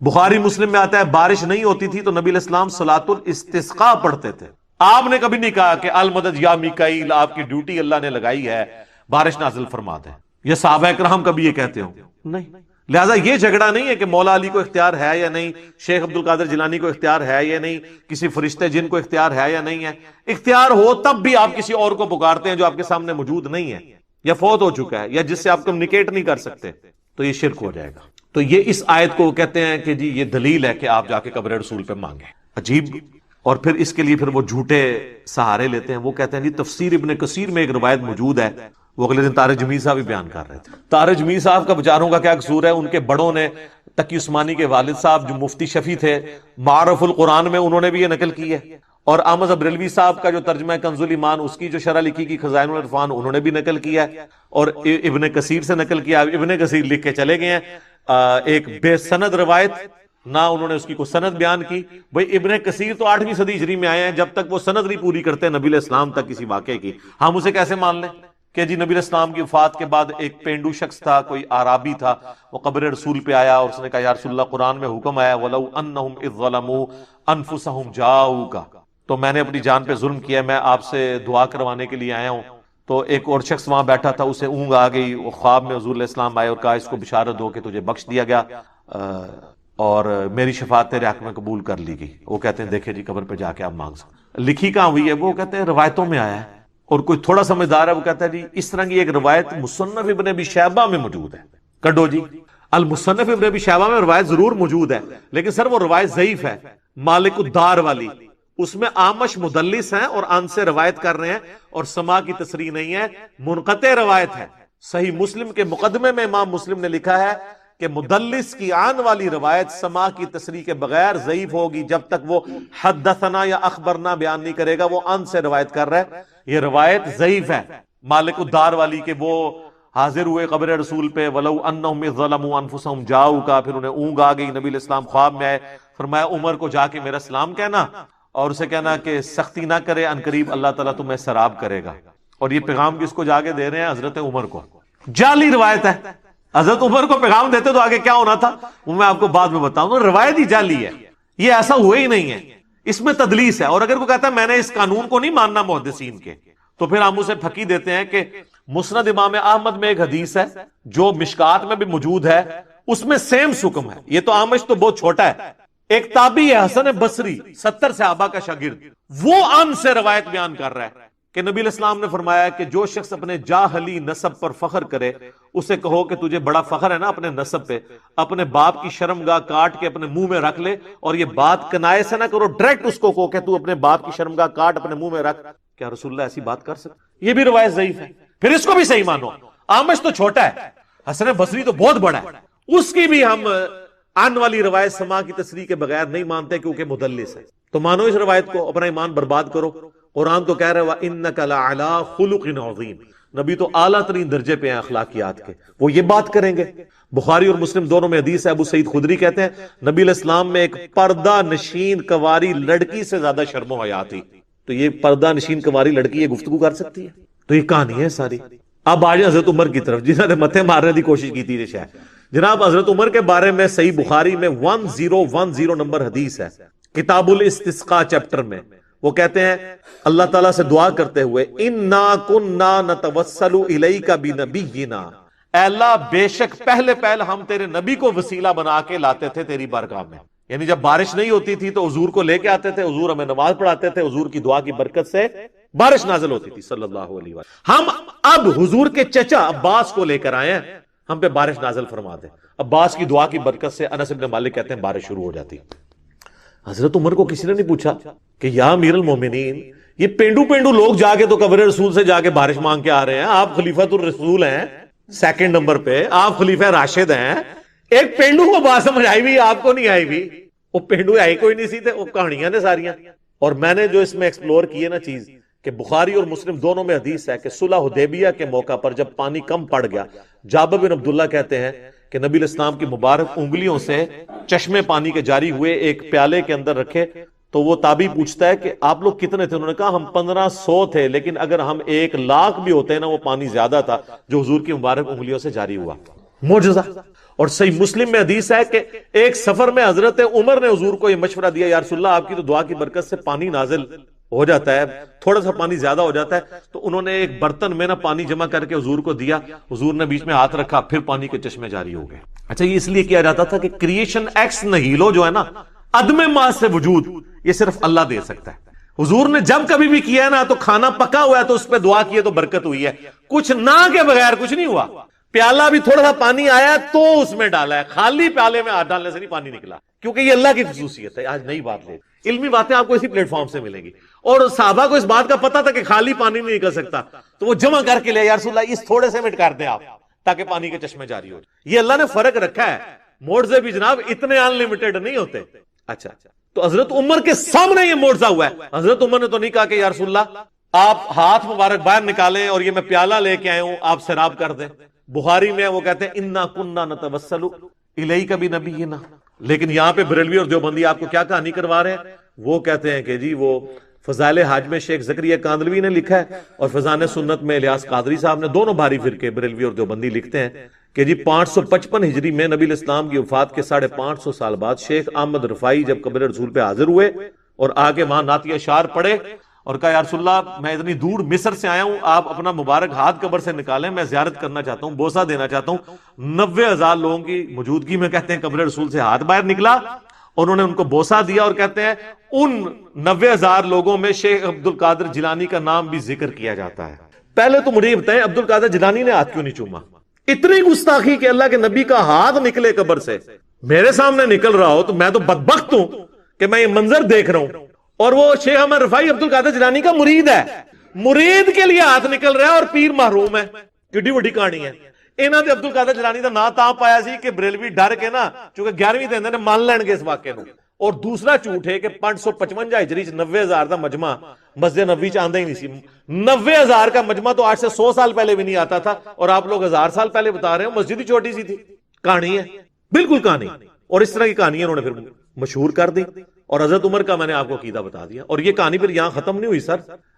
S1: بخاری مسلم میں آتا ہے بارش نہیں ہوتی تھی تو نبی علیہ السلام صلاۃ الاستسقاء پڑھتے تھے، آپ نے کبھی نہیں کہا کہ المدد یا میکائیل، آپ کی ڈیوٹی اللہ نے لگائی ہے، بارش نازل فرما دیں۔ یہ صحابہ کرام کبھی یہ کہتے ہوں؟ نہیں۔ لہٰذا یہ جھگڑا نہیں ہے کہ مولا علی کو اختیار ہے یا نہیں، شیخ عبد القادر جیلانی کو اختیار ہے یا نہیں، کسی فرشتے جن کو اختیار ہے یا نہیں ہے۔ اختیار ہو تب بھی آپ کسی اور کو پکارتے ہیں جو آپ کے سامنے موجود نہیں ہے یا فوت ہو چکا ہے یا جس سے آپ کمیونیکیٹ نہیں کر سکتے، تو یہ شرک ہو جائے گا۔ تو یہ اس آیت کو کہتے ہیں کہ جی یہ دلیل ہے کہ آپ جا کے قبر رسول پہ مانگیں۔ عجیب۔ اور پھر اس کے لیے پھر وہ جھوٹے سہارے لیتے ہیں، وہ کہتے ہیں جی تفسیر ابن کثیر میں ایک روایت موجود ہے، وہ اگلے دن طارق جمیل صاحب بھی بیان کر رہے تھے۔ طارق جمیل صاحب کا بیچاروں کا کیا قصور ہے، ان کے بڑوں نے تقی عثمانی کے والد صاحب جو مفتی شفیع تھے، معارف القرآن میں انہوں نے بھی یہ نقل کی ہے، اور احمد بریلوی صاحب کا جو ترجمہ ہے کنز الایمان، اس کی جو شرح لکھی کی خزائن العرفان، انہوں نے بھی نقل کیا ہے، اور ابن کثیر سے نقل کیا۔ ابن کثیر لکھ کے چلے گئے ہیں ایک بے سند روایت، نہ انہوں نے اس کی کوئی سند بیان کی۔ بھئی ابن کثیر تو 8ویں صدی ہجری میں آئے ہیں، جب تک وہ سند نہیں پوری کرتے نبی علیہ السلام تک کسی واقعے کی، ہم اسے کیسے مان لیں کہ جی نبی علیہ السلام کی وفات کے بعد ایک پینڈو شخص تھا، کوئی اعرابی تھا، وہ قبر رسول پہ آیا اور اس نے کہا یا رسول اللہ قرآن میں حکم آیا وَلَوْ أَنَّهُمْ إِذْ ظَلَمُوا أَنفُسَهُمْ جَاءُوكَ، تو میں نے اپنی جان پہ ظلم کیا، میں آپ سے دعا کروانے کے لیے آیا ہوں۔ تو ایک اور شخص وہاں بیٹھا تھا، اسے اونگ آ گئی، وہ خواب میں حضور علیہ السلام آئے اور کہا اس کو بشارت ہو کہ تجھے بخش دیا گیا اور میری شفاعت تیرے حق میں قبول کر لی گئی۔ وہ کہتے ہیں دیکھیں جی قبر پہ جا کے آپ مانگ سکتے، لکھی کہاں ہوئی ہے؟ وہ کہتے ہیں روایتوں میں آیا ہے، اور کوئی تھوڑا سمجھدار ہے وہ کہتا ہے جی اس طرح کی ایک روایت مصنف ابن ابی شیبہ میں موجود ہے۔ کڈو جی المصنف ابن ابی شیبہ میں روایت ضرور موجود ہے، لیکن سر وہ روایت ضعیف ہے، مالک الدار والی، اس میں آمش مدلس ہیں اور ان سے روایت کر رہے ہیں اور سما کی تصریح نہیں ہے، منقطع روایت ہے۔ صحیح مسلم کے مقدمے میں امام مسلم نے لکھا ہے کہ مدلس کی آن والی روایت سما کی تصریح کے بغیر ضعیف ہوگی، جب تک وہ حدثنا یا اخبرنا بیان نہیں کرے گا، وہ ان سے روایت کر رہا ہے، یہ روایت ضعیف ہے مالک الدار والی کہ وہ حاضر ہوئے قبر رسول پہ وَلَوْ أَنَّهُمْ إِذْ ظَلَمُوا أَنفُسَهُمْ جَاءُوكَ، پھر انہیں اونگ آ گئی، نبی علیہ السلام خواب میں آئے، فرمایا عمر کو جا کے میرا سلام کہنا اور اسے کہنا کہ سختی نہ کرے، عنقریب اللہ تعالیٰ تمہیں سراب کرے گا۔ اور یہ پیغام کس کو جا کے دے رہے ہیں؟ حضرت عمر کو۔ جعلی روایت ہے، حضرت عمر کو پیغام دیتے تو آگے کیا ہونا تھا وہ میں آپ کو بعد میں بتاؤں گا، روایت ہی جعلی ہے، یہ ایسا ہوا ہی نہیں ہے، اس میں تدلیس ہے۔ اور اگر کوئی کہتا ہے میں نے اس قانون کو نہیں ماننا محدثین کے، تو پھر ہم اسے پھکی دیتے ہیں کہ مسند امام احمد میں ایک حدیث ہے جو مشکات میں بھی موجود ہے، اس میں سیم حکم ہے۔ یہ تو آمش تو بہت چھوٹا ہے، ایک تابعی ہے حسن بصری، 70 صحابہ کا شاگرد، وہ ان سے روایت بیان کر رہا ہے کہ نبی علیہ السلام نے فرمایا کہ جو شخص اپنے جاہلی نسب پر فخر کرے اسے کہو کہ تجھے بڑا فخر ہے نا اپنے نسب پہ، اپنے باپ کی شرمگاہ کاٹ کے اپنے منہ میں رکھ لے، اور یہ بات کنائے سے نہ کرو، ڈائریکٹ اس کو کہو کہ تو اپنے باپ کی شرمگاہ کاٹ اپنے منہ میں رکھ۔ کیا رسول اللہ ایسی بات کر سکتے؟ یہ بھی روایت ضعیف ہے۔ پھر اس کو بھی صحیح مانو، آمش تو چھوٹا ہے، حسن بصری تو بہت بڑا ہے، اس کی بھی ہم آن والی روایت سما کی تصریح کے بغیر نہیں مانتے کیونکہ مدلس ہے۔ تو مانو اس روایت کو، اپنا ایمان برباد کرو۔ قرآن تو کہہ رہا ہے وَإِنَّكَ لَعَلَىٰ خُلُقٍ عَظِيمٍ، نبی تو اعلیٰ ترین درجے پہ ہیں اخلاقیات کے، وہ یہ بات کریں گے۔ بخاری اور مسلم دونوں میں حدیث ہے، ابو سعید خدری کہتے ہیں نبی علیہ السلام میں ایک پردہ نشین کنواری لڑکی سے زیادہ شرم و حیا تھی۔ تو یہ پردہ نشین کنواری لڑکی یہ گفتگو کر سکتی ہے؟ تو یہ کہانی ہے ساری۔ اب آج حضرت عمر کی طرف، جنہوں نے متھے مارنے کی کوشش کی تھی شاید، جناب حضرت عمر کے بارے میں صحیح بخاری میں 1010 نمبر حدیث ہے، کتاب الاستسقاء چیپٹر میں، وہ کہتے ہیں اللہ تعالیٰ سے دعا کرتے ہوئے اِنَّا كُنَّا نَتَوَسَّلُ إِلَيْكَ بِنَبِيِّنَا، اے اللہ بے شک پہلے ہم تیرے نبی کو وسیلہ بنا کے لاتے تھے تیری بارگاہ میں، یعنی جب بارش نہیں ہوتی تھی تو حضور کو لے کے آتے تھے، حضور ہمیں نماز پڑھاتے تھے، حضور کی دعا کی برکت سے بارش نازل ہوتی تھی صلی اللہ علیہ وسلم۔ ہم اب حضور کے چچا عباس کو لے کر آئے ہیں، ہم پہ بارش نازل فرما دیں۔ عباس کی دعا کی برکت سے انس بن مالک کہتے ہیں بارش شروع ہو جاتی۔ حضرت عمر کو کسی نے نہیں پوچھا کہ یا امیر المومنین، یہ پینڈو لوگ جا کے تو قبر رسول سے جا کے بارش مانگ کے آ رہے ہیں، آپ خلیفۃ الرسول ہیں، سیکنڈ نمبر پہ آپ خلیفہ راشد ہیں، ایک پینڈو کو بات سمجھ آئی بھی آپ کو نہیں آئی بھی؟ وہ پینڈو آئی کوئی نہیں سی تھے، وہ کہانیاں نے ساریاں۔ اور میں نے جو اس میں ایکسپلور کی ہے نا چیز، کہ بخاری اور مسلم دونوں میں حدیث ہے کہ صلح حدیبیہ کے موقع پر جب پانی کم پڑ گیا، جابر بن عبداللہ کہتے ہیں کہ نبی علیہ السلام کی مبارک انگلیوں سے چشمے پانی کے جاری ہوئے، ایک پیالے کے اندر رکھے، تو وہ تابعی پوچھتا ہے کہ آپ لوگ کتنے تھے؟ انہوں نے کہا ہم 1500 تھے، لیکن اگر ہم 1,00,000 بھی ہوتے ہیں نا وہ پانی زیادہ تھا جو حضور کی مبارک انگلیوں سے جاری ہوا۔ معجزہ۔ اور صحیح مسلم میں حدیث ہے کہ ایک سفر میں حضرت عمر نے حضور کو یہ مشورہ دیا، یا رسول اللہ آپ کی تو دعا کی برکت سے پانی نازل ہو جاتا ہے، تھوڑا سا پانی زیادہ ہو جاتا ہے، تو انہوں نے ایک برتن میں نا پانی جمع کر کے حضور کو دیا، حضور نے بیچ میں ہاتھ رکھا، پھر پانی کے چشمے جاری ہو گئے۔ اچھا، یہ اس لیے کیا جاتا تھا کہ کریشن ایکس نہیلو جو ہے نا، عدم ما سے وجود، یہ صرف اللہ دے سکتا ہے۔ حضور نے جب کبھی بھی کیا ہے نا تو کھانا پکا ہوا ہے تو اس پہ دعا کی ہے تو برکت ہوئی ہے، کچھ نہ کے بغیر کچھ نہیں ہوا۔ پیالہ بھی تھوڑا سا پانی آیا تو اس میں ڈالا ہے، خالی پیالے میں ہاتھ ڈالنے سے نہیں پانی نکلا، کیونکہ یہ اللہ کی خصوصیت ہے۔ آج نئی بات لے، علمی باتیں آپ کو اسی پلیٹ فارم سے ملیں گی۔ اور صحابہ کو اس بات کا پتا تھا کہ خالی پانی نہیں نکل سکتا، تو وہ جمع کر کے لے، یا رسول اللہ اس تھوڑے سے مٹ کر دیں آپ تاکہ پانی کے چشمے جاری ہو۔ یہ اللہ نے فرق رکھا ہے، معجزے بھی جناب اتنے ان لمیٹڈ نہیں ہوتے۔ اچھا، تو حضرت عمر کے سامنے یہ معجزہ ہوا ہے۔ حضرت عمر نے تو نہیں کہا کہ یا رسول اللہ آپ ہاتھ مبارک باہر نکالیں اور یہ میں پیالہ لے کے آئے ہوں آپ سیراب کر دیں۔ بخاری میں وہ کہتے ہیں انا کننا نتوسل الیک بنبینا، لیکن یہاں پہ بریلوی اور دیوبندی آپ کو کیا کہانی کروا رہے ہیں؟ وہ کہتے ہیں کہ جی وہ فضائل حج میں شیخ زکریا کاندلوی نے لکھا ہے، اور فضائل سنت میں الیاس قادری صاحب نے، دونوں بھاری فرقے بریلوی اور دیوبندی لکھتے ہیں کہ جی 555 ہجری میں نبی علیہ السلام کی وفات کے 550 سال بعد شیخ احمد رفاعی جب قبر رسول پہ حاضر ہوئے اور آگے وہاں نعتیہ اشعار پڑھے اور کہا یا رسول اللہ میں اتنی دور مصر سے آیا ہوں، آپ اپنا مبارک ہاتھ قبر سے نکالیں، میں زیارت کرنا چاہتا ہوں، بوسہ دینا چاہتا ہوں۔ 90,000 لوگوں کی موجودگی میں کہتے ہیں قبر رسول سے ہاتھ باہر نکلا، انہوں نے ان کو بوسہ دیا، اور کہتے ہیں ان 90,000 لوگوں میں شیخ عبد القادر جیلانی کا نام بھی ذکر کیا جاتا ہے۔ پہلے تو مجھے بتائیں عبد القادر جیلانی نے ہاتھ کیوں نہیں چوما؟ اتنی گستاخی کہ اللہ کے نبی کا ہاتھ نکلے قبر سے، میرے سامنے نکل رہا ہو تو میں تو بدبخت ہوں کہ میں یہ منظر دیکھ رہا ہوں، اور وہ شیخ احمد رفاعی عبد القادر جیلانی کا مرید ہے، مرید کے لیے ہاتھ نکل رہا ہے اور پیر محروم ہے۔ کڈی وڈی کہانی ہے۔ انہاں تے عبد القادر جیلانی دا نام تاں پایا سی کہ بریلوی ڈر کے نا، چونکہ 11ویں دن نے مان لین گے اس واقعے نو۔ اور دوسرا جھوٹ ہے کہ 555 ہجری 90,000 دا مجمع مسجد نبوی چ آندا ہی نہیں سی۔ 90,000 کا مجمع تو آج سے 100 سال پہلے بھی نہیں آتا تھا، اور آپ لوگ 1000 سال پہلے بتا رہے ہیں مسجد ہی چھوٹی سی تھی۔ کہانی ہے، بالکل کہانی، اور اس طرح کی کہانیاں انہوں نے پھر مشہور کر دی۔ اور حضرت عمر کا میں نے آپ کو عقیدہ بتا دیا، اور یہ کہانی پھر یہاں ختم نہیں ہوئی سر۔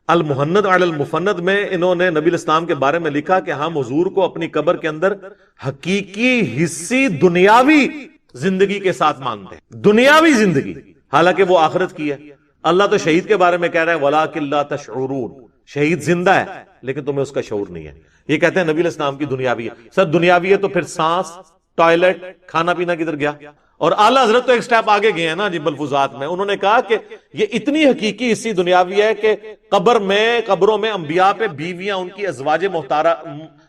S1: المحند علی المفند میں انہوں نے نبی الاسلام کے بارے میں لکھا کہ ہم حضور کو اپنی قبر کے اندر حقیقی حصی دنیاوی زندگی کے ساتھ مانتے ہیں، دنیاوی زندگی، حالانکہ وہ آخرت کی ہے۔ اللہ تو شہید کے بارے میں کہہ رہا ہے وَلَٰكِن لَا تَشْعُرُونَ، شہید زندہ ہے لیکن تمہیں اس کا شعور نہیں ہے۔ یہ کہتے ہیں نبی الاسلام کی دنیاوی ہے۔ سر دنیاوی ہے تو پھر سانس ٹوائلٹ، کھانا پینا کدھر گیا؟ اور اعلیٰ حضرت تو ایک سٹیپ آگے گئے ہیں نا جی ملفوظات میں، انہوں نے کہا کہ یہ اتنی حقیقی حصی دنیاوی ہے کہ قبروں میں انبیاء پہ بیویاں ان کی ازواج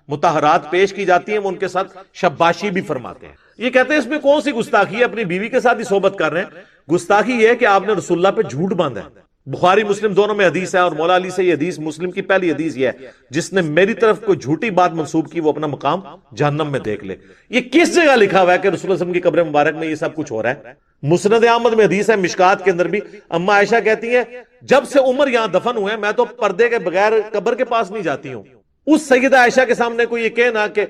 S1: مطہرات پیش کی جاتی ہیں، وہ ان کے ساتھ شباشی بھی فرماتے ہیں۔ یہ کہتے ہیں اس میں کون سی گستاخی ہے، اپنی بیوی کے ساتھ ہی صحبت کر رہے ہیں۔ گستاخی یہ ہے کہ آپ نے رسول اللہ پہ جھوٹ باندھا ہے۔ بخاری مسلم دونوں میں حدیث ہے، اور مولا علی سے یہ حدیث، مسلم کی پہلی حدیث یہ ہے، جس نے میری طرف کوئی جھوٹی بات منسوب کی وہ اپنا مقام جہنم میں دیکھ لے۔ یہ کس جگہ لکھا ہوا ہے کہ رسول اللہ صلی اللہ علیہ وسلم کی قبر مبارک میں یہ سب کچھ ہو رہا ہے؟ مسند احمد میں حدیث ہے، مشکات کے اندر بھی اما عائشہ کہتی ہیں جب سے عمر یہاں دفن ہوئے میں تو پردے کے بغیر قبر کے پاس نہیں جاتی ہوں۔ اس سیدہ عائشہ کے سامنے کوئی یہ کہنا کہ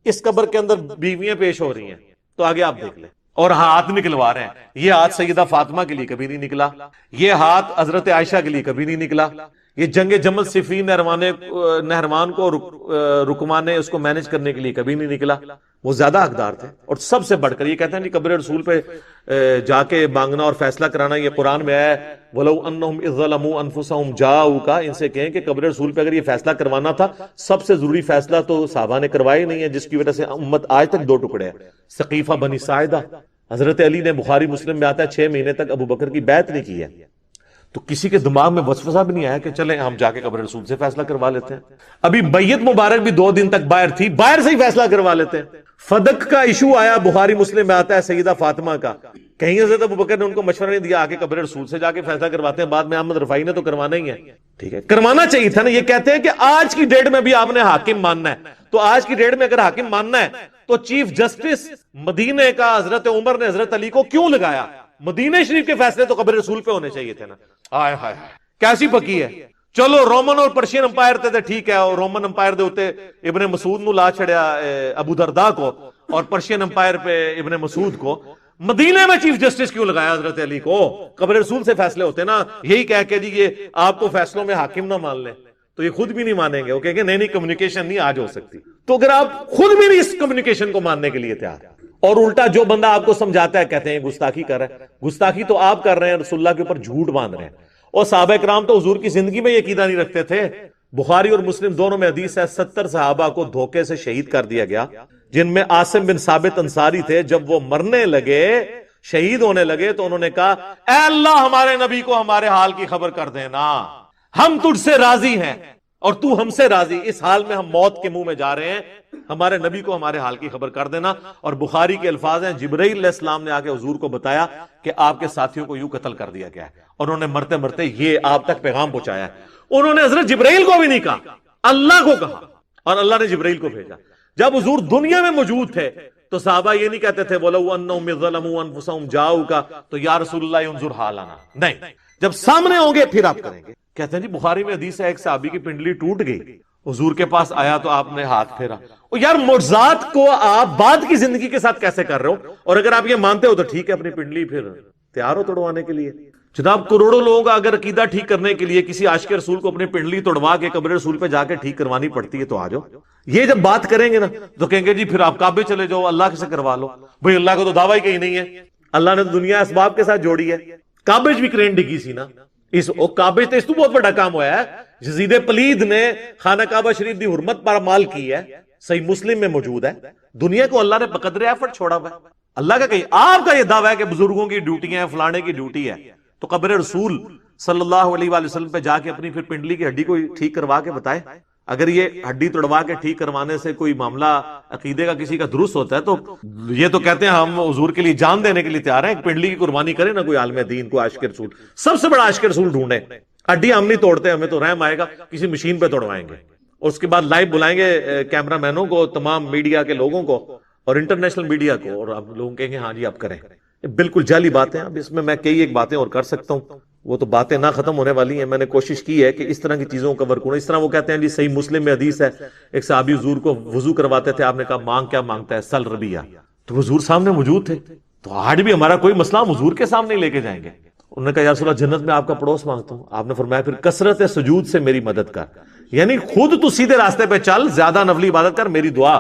S1: اس قبر کے اندر بیویاں پیش ہو رہی ہیں، تو آگے آپ دیکھ لیں۔ اور ہاتھ نکلوا رہے ہیں، یہ ہاتھ سیدہ فاطمہ کے لیے کبھی نہیں نکلا، یہ ہاتھ حضرت عائشہ کے لیے کبھی نہیں نکلا، یہ جنگ جمل صفین نہروان کو رکمان اس کو مینج کرنے کے لیے کبھی نہیں نکلا، وہ زیادہ حقدار تھے۔ اور سب سے بڑھ کر یہ کہتے ہیں کہ قبر رسول پہ جا کے مانگنا اور فیصلہ کرانا، یہ قرآن میں ہے وَلَوْ أَنَّهُمْ إِذْ ظَلَمُوا أَنفُسَهُمْ جَاءُوكَ، ان سے کہیں کہ قبر رسول پہ اگر یہ فیصلہ کروانا تھا، سب سے ضروری فیصلہ تو صحابہ نے کروایا نہیں ہے، جس کی وجہ سے امت آج تک دو ٹکڑے ہیں۔ ثقیفہ بنی ساعدہ، حضرت علی نے، بخاری مسلم میں آتا ہے 6 مہینے تک ابو بکر کی بیعت نہیں کی ہے، تو کسی کے دماغ میں وسوسہ بھی نہیں آیا کہ چلیں ہم جا کے قبر رسول سے فیصلہ کروا لیتے ہیں۔ ابھی بیعت مبارک بھی 2 دن تک باہر تھی، باہر سے ہی فیصلہ کروا لیتے ہیں۔ فدق کا ایشو آیا، بخاری مسلم میں آتا ہے سیدہ فاطمہ کا، کہیں حضرت ابو بکر نے ان کو مشورہ نہیں دیا، آگے قبر رسول سے جا کے فیصلہ کرواتے ہیں، بعد میں احمد رفاعی نے تو کروانا ہی ہے، ٹھیک ہے کروانا چاہیے تھا نا۔ یہ کہتے ہیں کہ آج کی ڈیٹ میں بھی آپ نے حاکم ماننا ہے، تو آج کی ڈیٹ میں اگر حاکم ماننا ہے تو چیف جسٹس مدینہ کا حضرت عمر نے حضرت علی کو کیوں لگایا؟ مدینہ شریف کے فیصلے تو قبر رسول پہ ہونے چاہیے تھے نا۔ ہائے ہائے کیسی پکی ہے۔ چلو رومن اور پرشین امپائر تے ٹھیک ہے، اور رومن امپائر دے ہوتے ابن مسعود نو لا چھڑیا ابو درداء کو، اور پرشین امپائر پہ ابن مسعود کو۔ مدینہ میں چیف جسٹس کیوں لگایا حضرت علی کو؟ قبر رسول سے فیصلے ہوتے نا، یہی کہہ کے جی یہ آپ کو فیصلوں میں حاکم نہ مان لیں، تو یہ خود بھی نہیں مانیں گے، وہ کہیں گے نہیں کمیونیکیشن نہیں آج ہو سکتی۔ تو اگر آپ خود بھی نہیں اس کمیونیکیشن کو ماننے کے لیے تیار، اور الٹا جو بندہ آپ کو سمجھاتا ہے کہتے ہیں گستاخی کر رہا ہے، گستاخی تو آپ کر رہے ہیں، رسول اللہ کے اوپر جھوٹ باندھ رہے ہیں۔ اور صحابہ کرام تو حضور کی زندگی میں یہ عقیدہ نہیں رکھتے تھے۔ بخاری اور مسلم دونوں میں حدیث ہے 70 صحابہ کو دھوکے سے شہید کر دیا گیا، جن میں عاصم بن ثابت انصاری تھے۔ جب وہ مرنے لگے، شہید ہونے لگے، تو انہوں نے کہا اے اللہ ہمارے نبی کو ہمارے حال کی خبر کر دینا، ہم تجھ سے راضی ہیں اور تو ہم سے راضی، اس حال میں ہم موت کے منہ میں جا رہے ہیں، ہمارے نبی کو ہمارے حال کی خبر کر دینا۔ اور بخاری کے الفاظ ہیں جبرائیل علیہ السلام نے آ کے حضور کو بتایا کہ آپ کے ساتھیوں کو یوں قتل کر دیا گیا ہے، اور انہوں نے مرتے مرتے یہ آپ تک پیغام پہنچایا ہے۔ انہوں نے حضرت جبرائیل کو بھی نہیں کہا، اللہ کو کہا، اور اللہ نے جبرائیل کو بھیجا۔ جب حضور دنیا میں موجود تھے تو صحابہ یہ نہیں کہتے تھے وَلَوْ أَنَّهُمْ إِذْ ظَلَمُوا أَنفُسَهُمْ جَاءُوكَ تو یا رسول اللہ انظر حالنا، نہیں، جب سامنے ہوں گے پھر آپ کریں گے۔ کہتے ہیں جی بخاری میں حدیث ہے ایک صحابی کی پنڈلی ٹوٹ گئی، حضور کے پاس آیا تو آپ نے ہاتھ پھیرا۔ اور یار معجزات کو آپ بعد کی زندگی کے ساتھ کیسے کر رہے ہو؟ اور اگر آپ یہ مانتے ہو تو ٹھیک ہے، اپنی پنڈلی پھر تیار ہو توڑوانے کے لیے۔ جناب کروڑوں لوگوں کا اگر عقیدہ ٹھیک کرنے کے لیے کسی عاشق رسول کو اپنی پنڈلی توڑوا کے قبر رسول پہ جا کے ٹھیک کروانی پڑتی ہے تو آ جاؤ۔ یہ جب بات کریں گے نا تو کہیں گے جی پھر آپ کعبے چلے جاؤ، اللہ سے کروا لو۔ بھئی اللہ کو تو دعویٰ ہی کہیں نہیں ہے، اللہ نے تو دنیا اسباب کے ساتھ جوڑی ہے۔ کعبے بھی کرین ڈگی سی نا، اس کعبے تو اس تو بہت بڑا کام ہوا ہے۔ یزید پلید نے خانہ کعبہ شریف دی حرمت پر مال کی ہے، صحیح مسلم میں موجود ہے۔ دنیا کو اللہ نے بقدر ایفرٹ چھوڑا ہوا ہے۔ اللہ کا کہیں آپ کا یہ دعویٰ ہے کہ بزرگوں کی ڈیوٹی ہے، فلانے کی ڈیوٹی ہے، تو قبر رسول صلی اللہ علیہ وآلہ وسلم پہ جا کے اپنی پھر پنڈلی کی ہڈی کو ٹھیک کروا کے بتائے۔ اگر یہ ہڈی توڑوا کے ٹھیک کروانے سے کوئی معاملہ عقیدے کا کسی کا درست ہوتا ہے تو یہ تو کہتے ہیں ہم حضور کے لیے جان دینے کے لیے تیار ہیں، پنڈلی کی قربانی کرے نا کوئی عالم دین، کوئی عاشق رسول، سب سے بڑا عاشق رسول ڈھونڈے۔ ہڈی ہم نہیں توڑتے، ہمیں تو رحم آئے گا، کسی مشین پہ توڑوائیں گے، اور اس کے بعد لائیو بلائیں گے کیمرہ مینوں کو، تمام میڈیا کے لوگوں کو اور انٹرنیشنل میڈیا کو، اور آپ لوگوں کہیں گے ہاں جی آپ کریں۔ بالکل جعلی باتیں۔ اب اس میں کئی ایک باتیں اور کر سکتا ہوں، وہ تو باتیں نہ ختم ہونے والی ہیں۔ میں نے کوشش کی ہے کہ اس طرح کی چیزوں کو کور کروں۔ اس طرح وہ کہتے ہیں جی صحیح مسلم میں حدیث ہے ایک صحابی حضور کو وضو کرواتے تھے، آپ نے کہا مانگ کیا مانگتا ہے؟ سل ربیہ۔ تو حضور سامنے موجود تھے، تو آج بھی ہمارا کوئی مسئلہ ہم حضور کے سامنے لے کے جائیں گے۔ انہوں نے کہا یا رسول اللہ جنت میں آپ کا پڑوس مانگتا ہوں۔ آپ نے فرمایا پھر کثرت سجود سے میری مدد کر، یعنی خود تو سیدھے راستے پہ چل، زیادہ نفلی عبادت کر، میری دعا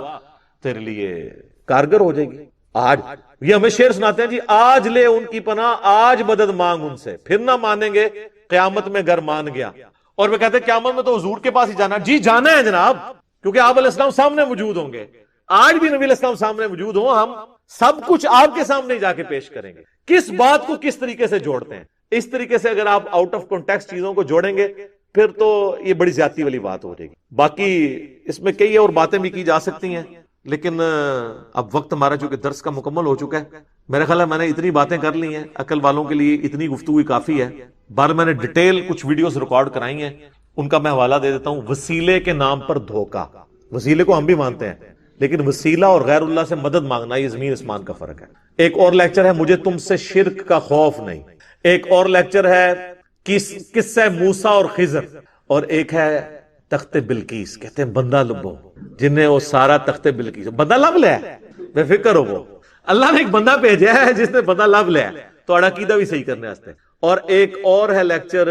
S1: تیرے لیے کارگر ہو جائے گی۔ آج یہ ہمیں شعر سناتے ہیں جی آج لے ان کی پناہ، آج مدد مانگ ان سے، پھر نہ مانیں گے قیامت میں گر مان گیا۔ اور وہ کہتے ہیں قیامت میں تو حضور کے پاس ہی جانا۔ جی جانا ہے جناب، کیونکہ آپ علیہ السلام سامنے موجود ہوں گے۔ آج بھی نبی علیہ السلام سامنے موجود ہوں، ہم سب کچھ آپ کے سامنے جا کے پیش کریں گے. کس بات کو کس طریقے سے جوڑتے ہیں. اس طریقے سے اگر آپ آؤٹ آف کانٹیکسٹ چیزوں کو جوڑیں گے پھر تو یہ بڑی زیادتی والی بات ہو جائے گی. باقی اس میں کئی اور باتیں بھی کی جا سکتی ہیں، لیکن اب وقت ہمارا چونکہ درس کا مکمل ہو چکا ہے، میرا خیال ہے میں نے اتنی باتیں کر لی ہیں، عقل والوں کے لیے اتنی گفتگو کافی ہے. میں نے ڈیٹیل کچھ ویڈیوز ریکارڈ کرائی ہیں، ان کا میں حوالہ دے دیتا ہوں. وسیلے کے نام پر دھوکہ. وسیلے کو ہم بھی مانتے ہیں، لیکن وسیلہ اور غیر اللہ سے مدد مانگنا یہ زمین اسمان کا فرق ہے. ایک اور لیکچر ہے مجھے تم سے شرک کا خوف نہیں. ایک اور لیکچر ہے قصہ موسیٰ اور خضر. اور ایک ہے تخت بلقیس. کہتے ہیں بندہ لبو جنہیں وہ سارا تخت بلقیس بندہ لب لیا، بے فکر ہو. وہ اللہ نے ایک بندہ بھیجا ہے جس نے بندہ لب لیا تو عقیدہ بھی صحیح کرنے واسطے. اور ایک اور ہے لیکچر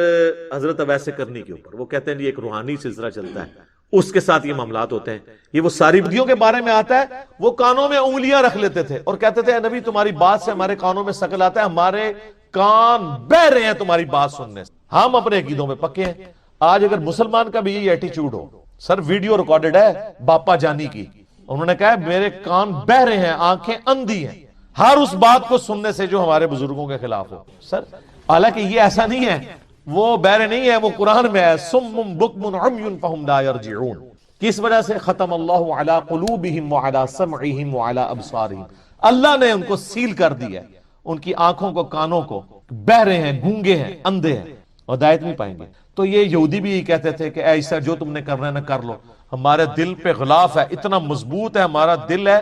S1: حضرت اویس کرنی کے اوپر. وہ کہتے ہیں یہ ایک روحانی سلسلہ چلتا ہے، اس کے ساتھ یہ معاملات ہوتے ہیں. یہ وہ ساری بدیوں کے بارے میں آتا ہے. وہ کانوں میں انگلیاں رکھ لیتے تھے اور کہتے تھے اے نبی تمہاری بات سے ہمارے کانوں میں سکل آتا ہے، ہمارے کان بہ رہے ہیں تمہاری بات سننے سے. ہم اپنے عقیدوں میں پکے ہیں. آج اگر مسلمان کا بھی یہ ایٹیچیوڈ ہو، سر ویڈیو ریکارڈڈ ہے باپا جانی کی، انہوں نے کہا میرے کان بہ رہے ہیں، آنکھیں اندھی ہیں ہر اس بات کو سننے سے جو ہمارے بزرگوں کے خلاف ہو. سر حالانکہ یہ ایسا نہیں ہے، وہ بہرے نہیں ہے، وہ قرآن میں ہے سم بکم عمی فہم لا یرجعون. کس وجہ سے ختم اللہ علی قلوبہم وعلی سمعہم وعلی ابصارہم. اللہ نے ان کو سیل کر دیا ہے، ان کی آنکھوں کو کانوں کو. بہرے ہیں، گونگے ہیں، اندھے ہیں، ہدایت نہیں پائیں گے. تو یہ یہودی بھی کہتے تھے کہ ایسا جو تم نے کرنا ہے نہ کر لو، ہمارے دل پہ غلاف ہے، اتنا مضبوط ہے ہمارا دل ہے،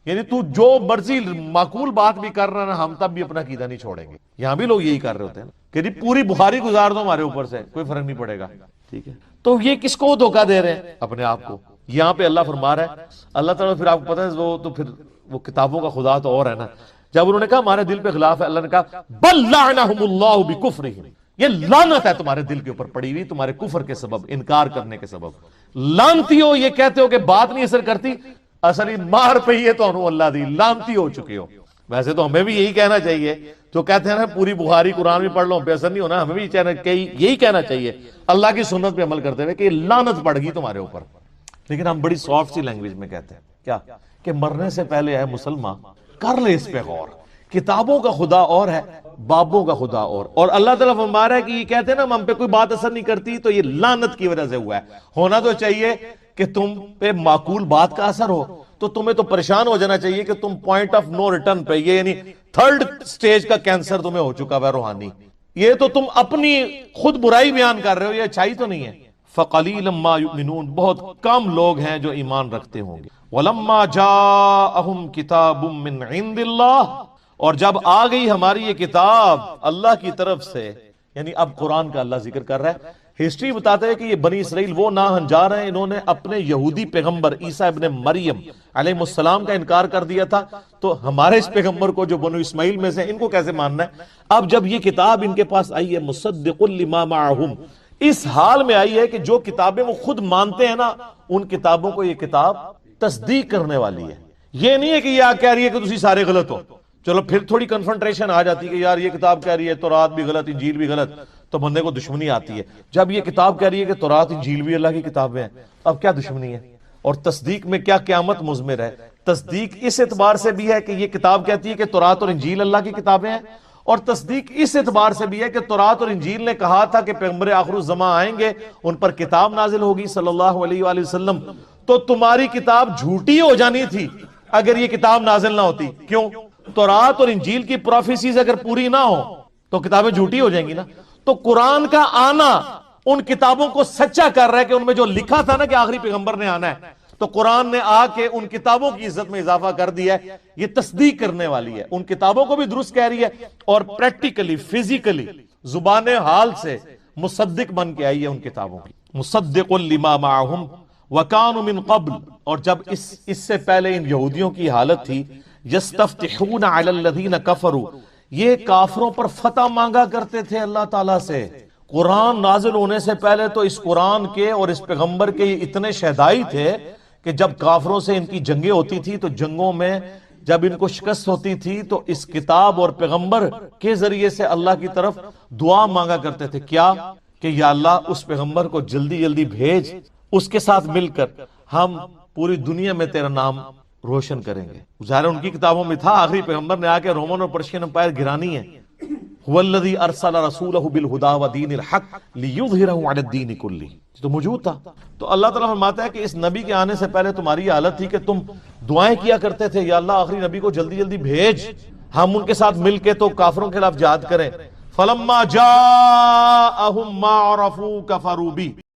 S1: یعنی تو جو مرضی معقول بات بھی کر رہا ہے ہم تب بھی اپنا عقیدہ نہیں چھوڑیں گے. یہاں بھی لوگ یہی کر رہے ہوتے ہیں کہ جی پوری بخاری گزار دو ہمارے اوپر سے، کوئی فرق نہیں پڑے گا. ٹھیک ہے، تو یہ کس کو دھوکہ دے رہے ہیں؟ اپنے آپ کو. یہاں پہ اللہ فرما رہا ہے، اللہ تعالیٰ پھر آپ کو پتہ ہے وہ تو پھر وہ کتابوں کا خدا تو اور ہے نا. جب انہوں نے کہا ہمارے دل پہ غلاف ہے، اللہ نے کہا بل لعنہم اللہ بکفرہم، یہ لعنت ہے تمہارے دل کے اوپر پڑی ہوئی تمہارے کفر کے سبب، انکار کرنے کے سبب. لعنتی ہو، یہ کہتے ہو کہ بات نہیں اثر کرتی، اصلی مار پہ ہے تو انہوں اللہ دی، لعنتی ہو چکے ہو. ویسے تو ہمیں بھی یہی کہنا چاہیے، جو کہتے ہیں نا پوری بخاری قرآن بھی پڑھ لو پہ اثر نہیں ہونا، ہمیں بھی یہی کہنا چاہیے اللہ کی سنت پہ عمل کرتے ہوئے کہ یہ لعنت پڑ گئی تمہارے اوپر. لیکن ہم بڑی سافٹ سی لینگویج میں کہتے ہیں کیا کہ مرنے سے پہلے ہے مسلمان کر لے اس پہ غور. کتابوں کا خدا اور ہے، بابوں کا خدا اور اللہ تعالیٰ فرما رہا ہے کہ یہ کہتے ہیں نا ہم پہ کوئی بات اثر نہیں کرتی، تو یہ لعنت کی وجہ سے ہوا ہے. ہونا تو چاہیے کہ تم پہ معقول بات کا اثر ہو، تو تمہیں تو پریشان ہو جانا چاہیے کہ تم پوائنٹ آف نو ریٹرن پہ، یہ یعنی تھرڈ سٹیج کا کینسر تمہیں ہو چکا ہے روحانی. یہ تو تم اپنی خود برائی بیان کر رہے ہو، یہ اچھائی تو نہیں ہے. فَقَلِيلًا مَا يُؤْمِنُونَ، بہت کم لوگ ہیں جو ایمان رکھتے ہوں گے. وَلَمَّا جَاءَهُمْ كِتَابٌ مِّنْ عِندِ اللَّهِ، اور جب آ گئی ہماری یہ کتاب اللہ کی طرف سے، یعنی اب قرآن کا اللہ ذکر کر رہا ہے. ہسٹری بتاتے ہیں کہ یہ بنی اسرائیل وہ ناہنجار ہیں، انہوں نے اپنے یہودی پیغمبر عیسیٰ ابن مریم علیہ السلام کا انکار کر دیا تھا، تو ہمارے اس پیغمبر کو جو بنو اسماعیل میں سے ان کو کیسے ماننا ہے؟ اب جب یہ کتاب ان کے پاس آئی ہے مصدق لما معہم، اس حال میں آئی ہے کہ جو کتابیں وہ خود مانتے ہیں نا، ان کتابوں کو یہ کتاب تصدیق کرنے والی ہے. یہ نہیں ہے کہ یہ کہہ رہی ہے کہ تسی سارے غلط ہو. چلو پھر تھوڑی کنفرنٹریشن آ جاتی ہے کہ یار یہ کتاب کہہ رہی ہے تورات بھی غلط، انجیل بھی غلط، تو بندے کو دشمنی آتی ہے. جب یہ کتاب کہہ رہی ہے کہ تورات انجیل بھی اللہ کی کتابیں ہیں، اب کیا دشمنی ہے؟ اور تصدیق میں کیا قیامت مضمر ہے؟ تصدیق اس اعتبار سے بھی ہے کہ یہ کتاب کہتی ہے کہ تورات اور انجیل اللہ کی کتابیں ہیں، اور تصدیق اس اعتبار سے بھی ہے کہ تورات اور انجیل نے کہا تھا کہ پیغمبر آخر الزمان آئیں گے، ان پر کتاب نازل ہوگی صلی اللہ علیہ وآلہ وسلم. تو تمہاری کتاب جھوٹی ہو جانی تھی اگر یہ کتاب نازل نہ ہوتی. کیوں؟ تورات اور انجیل کی پروفیسیز اگر پوری نہ ہو تو کتابیں جھوٹی ہو جائیں گی نا. تو قرآن کا آنا ان کتابوں کو سچا کر رہا ہے کہ ان میں جو لکھا تھا نا کہ آخری پیغمبر نے آنا ہے، تو قرآن نے آ کے ان کتابوں کی عزت میں اضافہ کر دیا ہے. یہ تصدیق کرنے والی ہے، ان کتابوں کو بھی درست کہہ رہی ہے، اور پریکٹیکلی فزیکلی زبان حال سے مصدق بن کے آئی ہے ان کتابوں کی. مصدق لما معہم وکانوا من قبل، اور جب اس سے پہلے ان یہودیوں کی حالت تھی یستفتحون علی الذین کفروا، یہ کافروں پر فتح مانگا کرتے تھے اللہ تعالیٰ سے. قرآن نازل ہونے سے پہلے تو اس قرآن کے اور اس پیغمبر کے یہ اتنے شہدائی تھے کہ جب کافروں سے ان کی جنگیں ہوتی تھی تو جنگوں میں جب ان کو شکست ہوتی تھی تو اس کتاب اور پیغمبر کے ذریعے سے اللہ کی طرف دعا مانگا کرتے تھے. کیا کہ یا اللہ اس پیغمبر کو جلدی جلدی بھیج، اس کے ساتھ مل کر ہم پوری دنیا میں تیرا نام روشن کریں گے. ظاہر ان کی کتابوں میں تھا، آخری پیغمبر نے آ کے رومن اور پرشین امپائر گرانی ہے. هو الذی ارسل رسولہ بالہدی ودین الحق لیظہرہ علی الدین کلہ، تو موجود تھا. تو اللہ تعالیٰ فرماتا ہے کہ اس نبی کے آنے سے پہلے تمہاری یہ حالت تھی کہ تم دعائیں کیا کرتے تھے، یا اللہ آخری نبی کو جلدی جلدی بھیج، ہم ان کے ساتھ مل کے تو کافروں کے خلاف جہاد کریں. فلما جاءہم ما عرفوا کفروا بہ،